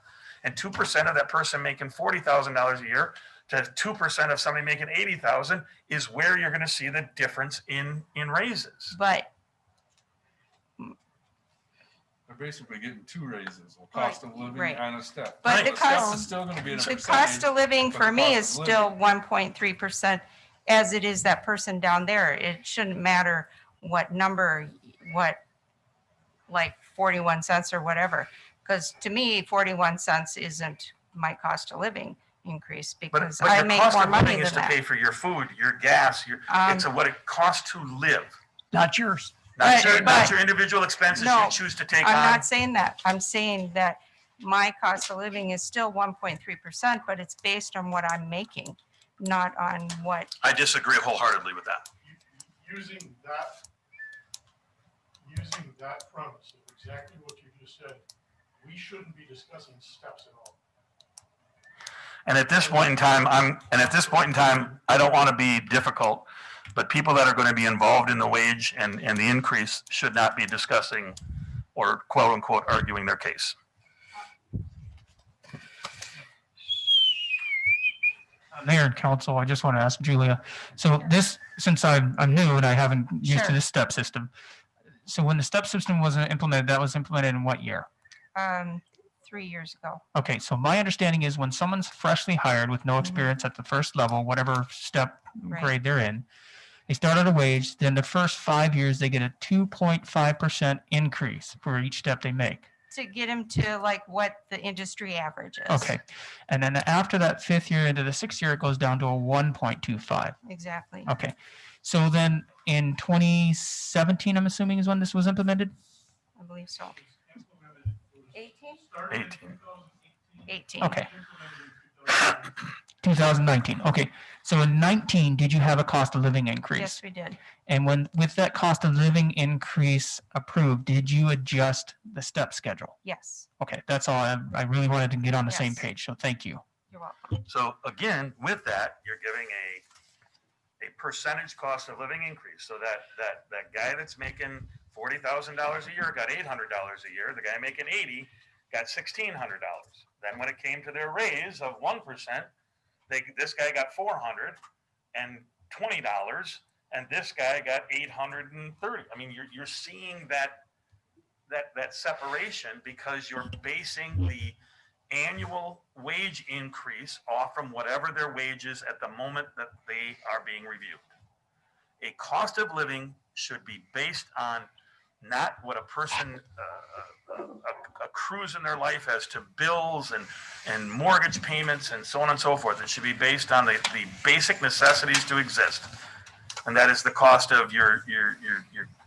And 2% of that person making $40,000 a year to 2% of somebody making 80,000 is where you're going to see the difference in raises. But They're basically getting 2 raises, a cost of living right. and a step. But the The step cost- is still going to be in a the percentage. cost of living but for the me cost is of still living- 1.3%, as it is that person down there. It shouldn't matter what number, like 41 cents or whatever. Because to me, 41 cents isn't my cost of living increase But because I your make cost more of money living is than to pay that. for your food, your gas, it's what it costs to live. Not yours. Not But- your individual expenses No, you choose to take I'm on. not saying that. I'm saying that my cost of living is still 1.3%, but it's based on what I'm making, not on what, I disagree wholeheartedly with that. Using that using that premise of exactly what you just said, we shouldn't be discussing steps at all. And at this point in time, I don't want to be difficult, but people that are going to be involved in the wage and the increase should not be discussing or quote unquote arguing their case. Mayor and council, I just want to ask Julia, so this, since I'm new and I haven't used to Sure. this step system, so when the step system was implemented, that was implemented in what year? 3 years ago. Okay, so my understanding is when someone's freshly hired with no experience at the first level, whatever step Right. grade they're in, they start at a wage, then the first 5 years, they get a 2.5% increase for each step they make. To get them to like what the industry average is. Okay, and then after that 5th year into the 6th year, it goes down to a 1.25. Exactly. Okay, so then in 2017, I'm assuming is when this was implemented? I believe so. 18? 18. Okay. 2019, okay. So in 19, did you have a cost of living increase? Yes, we did. And when, with that cost of living increase approved, did you adjust the step schedule? Yes. Okay, that's all. I really wanted to get on the same Yes. page, so thank you. You're welcome. So again, with that, you're giving a percentage cost of living increase. So that guy that's making $40,000 a year got $800 a year. The guy making 80 got $1,600. Then when it came to their raise of 1%, this guy got $420, and this guy got $830. I mean, you're seeing that separation because you're basing the annual wage increase off from whatever their wages at the moment that they are being reviewed. A cost of living should be based on not what a person accrues in their life as to bills and mortgage payments and so on and so forth. It should be based on the basic necessities to exist. And that is the cost of your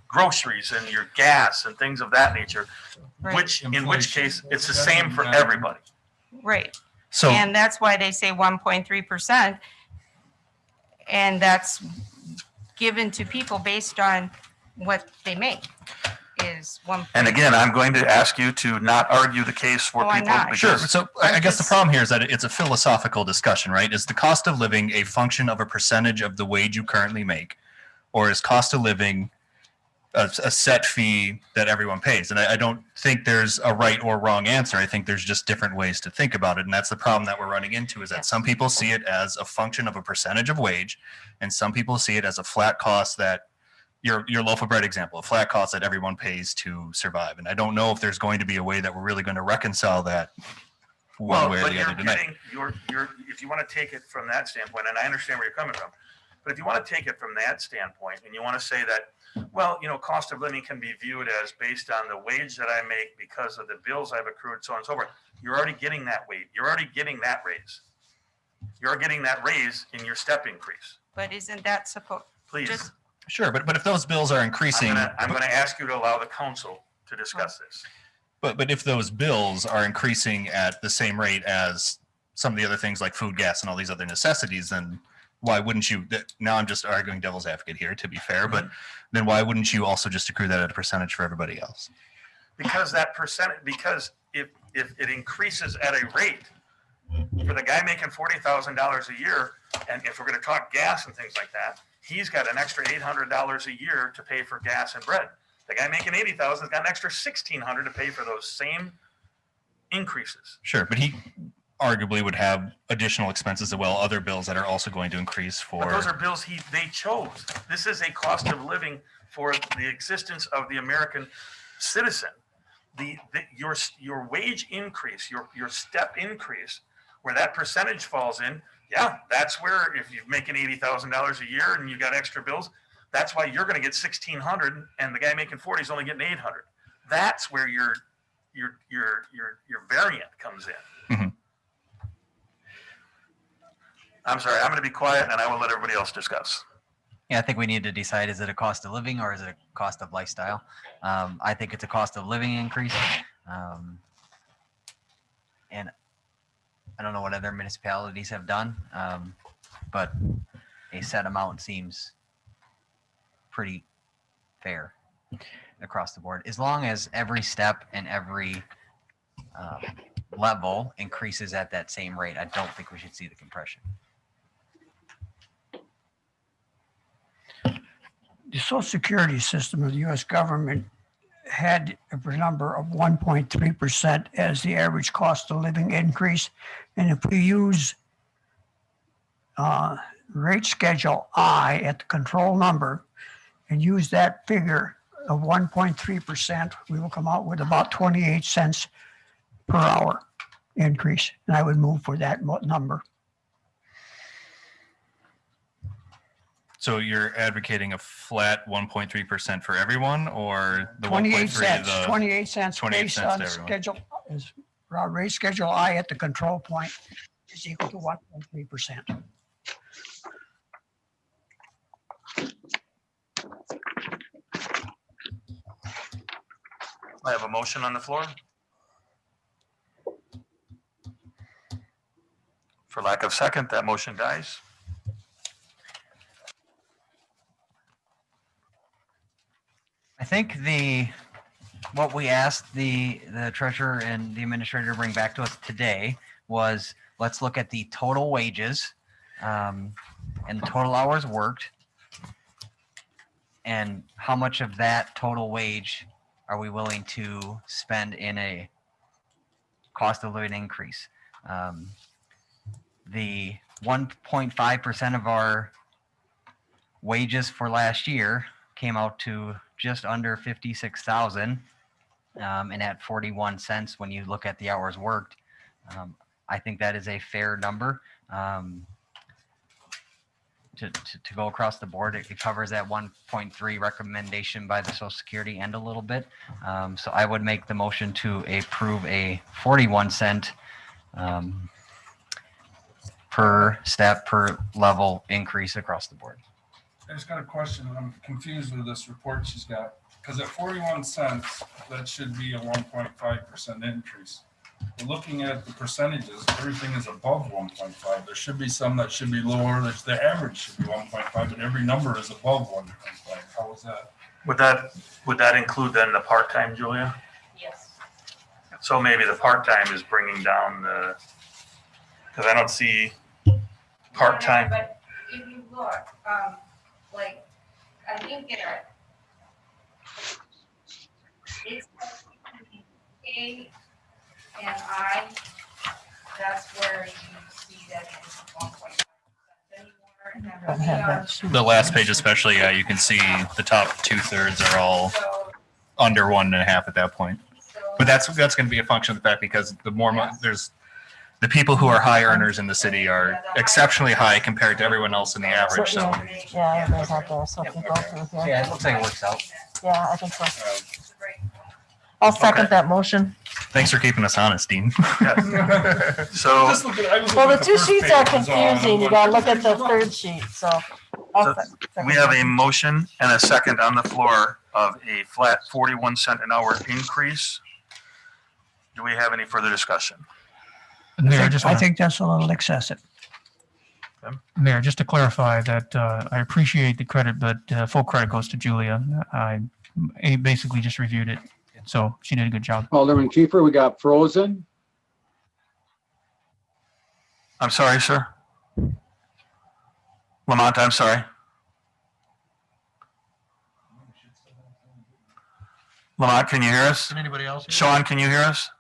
groceries and your gas and things of that nature, Right. in which case it's the same for everybody. Right. So And that's why they say 1.3%. And that's given to people based on what they make is 1. And again, I'm going to ask you to not argue the case for Oh, I'm people. not. sure. Because So I guess the problem here is that it's a philosophical discussion, right? Is the cost of living a function of a percentage of the wage you currently make? Or is cost of living a set fee that everyone pays? And I don't think there's a right or wrong answer. I think there's just different ways to think about it. And that's the problem that we're running into, is that Yes. some people see it as a function of a percentage of wage, and some people see it as a flat cost that your loaf of bread example, a flat cost that everyone pays to survive. And I don't know if there's going to be a way that we're really going to reconcile that one way or but the you're other tonight. getting, if you want to take it from that standpoint, and I understand where you're coming from, but if you want to take it from that standpoint and you want to say that, well, cost of living can be viewed as based on the wage that I make because of the bills I've accrued, so on and so forth. You're already getting that wage. You're already getting that raise. You're getting that raise in your step increase. But isn't that supposed? Please, Just Sure, but if those bills are increasing, I'm going to ask you to allow the council to discuss this. but if those bills are increasing at the same rate as some of the other things like food, gas, and all these other necessities, then why wouldn't you? Now I'm just arguing devil's advocate here, to be fair, but then why wouldn't you also just accrue that at a percentage for everybody else? Because if it increases at a rate for the guy making $40,000 a year, and if we're going to talk gas and things like that, he's got an extra $800 a year to pay for gas and bread. The guy making $80,000 has got an extra $1,600 to pay for those same increases. Sure, but he arguably would have additional expenses as well, other bills that are also going to increase for. But those are bills they chose. This is a cost of living for the existence of the American citizen. Your wage increase, your step increase, where that percentage falls in, yeah, that's where if you're making $80,000 a year and you got extra bills, that's why you're going to get $1,600 and the guy making 40 is only getting $800. That's where your variant comes in. Mhm. I'm sorry, I'm going to be quiet and I will let everybody else discuss. Yeah, I think we need to decide, is it a cost of living or is it a cost of lifestyle? I think it's a cost of living increase. And I don't know what other municipalities have done, but a set amount seems pretty fair. across the board. As long as every step and every level increases at that same rate, I don't think we should see the compression. The social security system of the US government had a number of 1.3% as the average cost of living increase. And if we use rate schedule I at the control number and use that figure of 1.3%, we will come out with about 28 cents per hour increase. And I would move for that number. So you're advocating a flat 1.3% for everyone, or the 28 1.3 cents, the 28 cents 28 based cents on to everyone? schedule, is rate schedule I at the control point is equal to 1.3%. I have a motion on the floor. For lack of second, that motion dies. I think what we asked the treasurer and the administrator to bring back to us today was, let's look at the total wages and the total hours worked, and how much of that total wage are we willing to spend in a cost of living increase. The 1.5% of our wages for last year came out to just under 56,000, and at 41 cents when you look at the hours worked. I think that is a fair number. To go across the board, it covers that 1.3 recommendation by the Social Security and a little bit. So I would make the motion to approve a 41 cent per step per level increase across the board. I just got a question. I'm confused with this report she's got. Because at 41 cents, that should be a 1.5% increase. But looking at the percentages, everything is above 1.5. There should be some that should be lower. The average should be 1.5, but every number is above 1.5. How is that? Would that include then the part-time, Julia? Yes. So maybe the part-time is bringing down the, because I don't see part-time. But if you look, like, I think it's A and I, that's where you see that it's 1.5% anymore. The last page especially, yeah, you can see the top 2/3 are all under 1.5 at that point. But that's going to be a function of the fact because the more there's the people who are high earners in the city are exceptionally high compared to everyone else in the average. So Yeah, everybody's out there, so if you go through here. Yeah, it looks like it works out. Yeah, I think so. I'll second that motion. thanks for keeping us honest, Dean. So, Well, the two sheets are confusing. You gotta look at the third sheet, so. I'll second we have a that. motion and a second on the floor of a flat 41 cent an hour increase. Do we have any further discussion? Mayor, just I wanna- think that's a little excessive. Mayor, just to clarify that I appreciate the credit, but full credit goes to Julia. I basically just reviewed it, so she did a good job. Alderman Kiefer, we got frozen. I'm sorry, sir. Lamont, I'm sorry. Lamont, can you hear us? Can anybody else? Sean, can you hear us?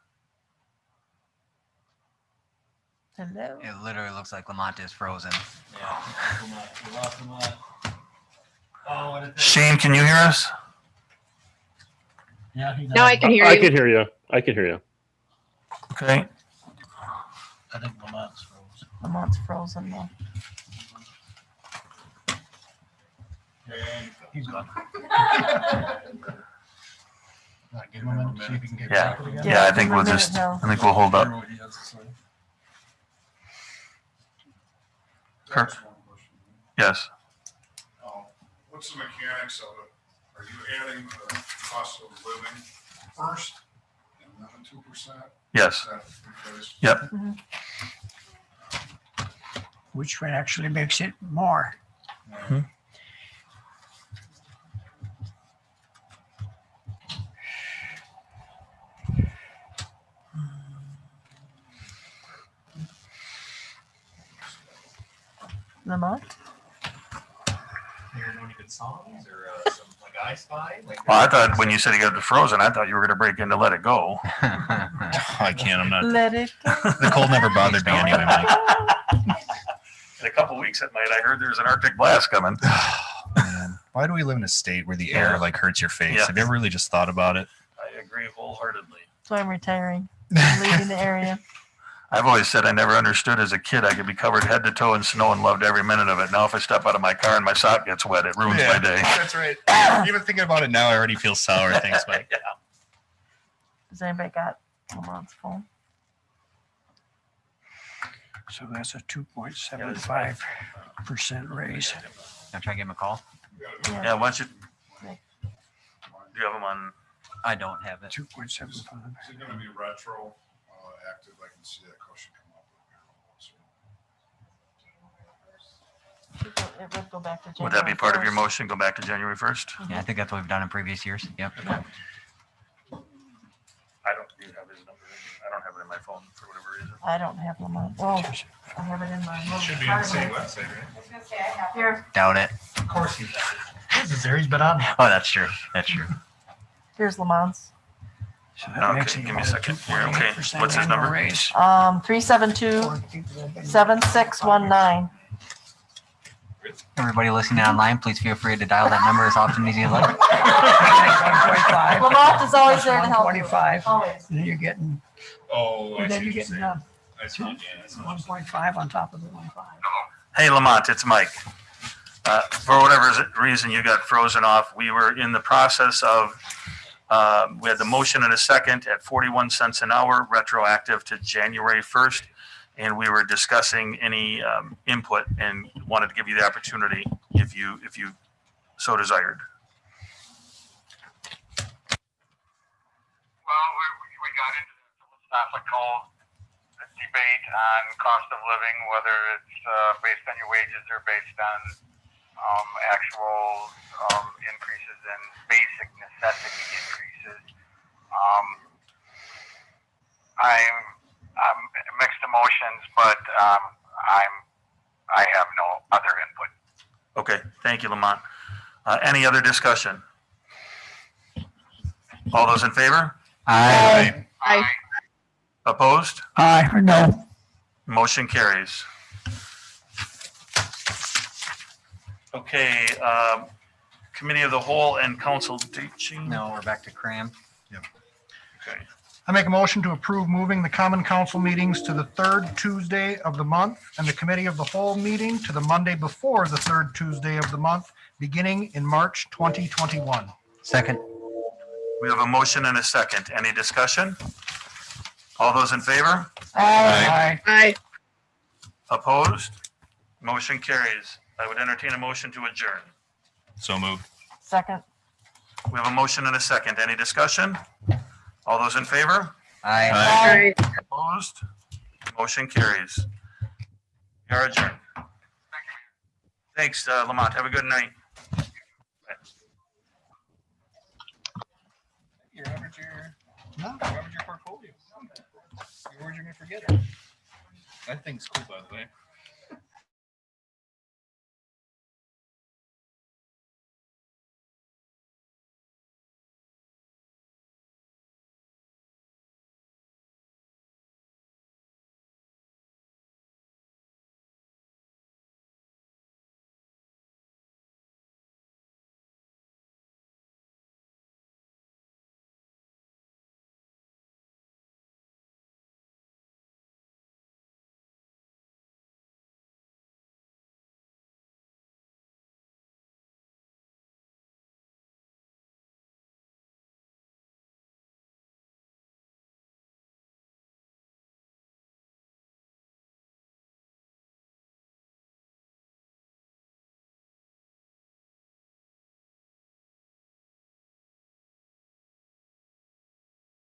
Hello? It literally looks like Lamont is frozen. Shane, can you hear us? No, I can hear I you. can hear you. I can hear you. Okay. I think Lamont's frozen. Lamont's frozen though. He's gone. Give him a minute, see if he can get Yeah, back again. yeah, I think we'll just, I think we'll hold up. Kirk? Yes. What's the mechanics of it? Are you adding the cost of living first and then 2%? Yes. Yep. Which one actually makes it more. Lamont? Hearing any good songs or some like I Spy? Like Well, I thought when you said you got the Frozen, I thought you were gonna break into Let It Go. I can't. I'm not. Let it go. The cold never bothered me anyway, Mike. In a couple weeks it might. I heard there's an Arctic blast coming. Man, why do we live in a state where the air like hurts your face? Yeah. Have you ever really just thought about it? I agree wholeheartedly. So I'm retiring, I'm leaving the area. I've always said I never understood as a kid I could be covered head to toe in snow and loved every minute of it. Now if I step out of my car and my sock gets wet, it ruins my day. That's right. Even thinking about it now, I already feel sour. Thanks, Mike. Has anybody got Lamont's phone? So that's a 2.75% raise. I'll try to give him a call. Yeah, why don't you? Do you have them on? I don't have it. 2.75. Is it gonna be retro, active? I can see that question come up. It would go back to Would that be January part of your 1st. motion? Go back to January 1st? Yeah, I think that's what we've done in previous years. Yep. I don't. Do you have his number? I don't have it in my phone for whatever reason. I don't have Lamont. Well, I have it in my. Should be on the same website, right? Here, Doubt it. Of course he's. This is there, he's been on. Oh, that's true. That's true. here's Lamont's. So that makes Okay, it give me a about second here. Okay, 2.8% what's his annual number? raise. 372-7619. Everybody listening online, please feel free to dial that number as often as you like. 1.5. Lamont is always there to help you. 125. Always. And then you're getting, Oh, I and then see you're what you're getting saying. I see, yeah, I see what you're saying. 1.5 on top of the 1.5. Hey, Lamont, it's Mike. For whatever reason you got frozen off, we were in the process of, we had the motion and a second at 41 cents an hour, retroactive to January 1st. And we were discussing any input and wanted to give you the opportunity if you so desired. Well, we got into the philosophical debate on cost of living, whether it's based on your wages or based on actual increases in basic necessity increases. I'm mixed emotions, but I have no other input. Okay, thank you, Lamont. Any other discussion? All those in favor? Aye. Aye. Opposed? Aye or no? Motion carries. Okay, Committee of the Whole and Council teaching. No, we're back to cram. Okay. I make a motion to approve moving the common council meetings to the third Tuesday of the month and the committee of the whole meeting to the Monday before the third Tuesday of the month, beginning in March 2021. Second. We have a motion and a second. Any discussion? All those in favor? Aye. Aye. Opposed? Motion carries. I would entertain a motion to adjourn. So moved. Second. We have a motion and a second. Any discussion? All those in favor? Aye. Opposed? Motion carries. We are adjourned. Thanks, Lamont. Have a good night. Your portfolio. You're gonna forget it. That thing's cool, by the way.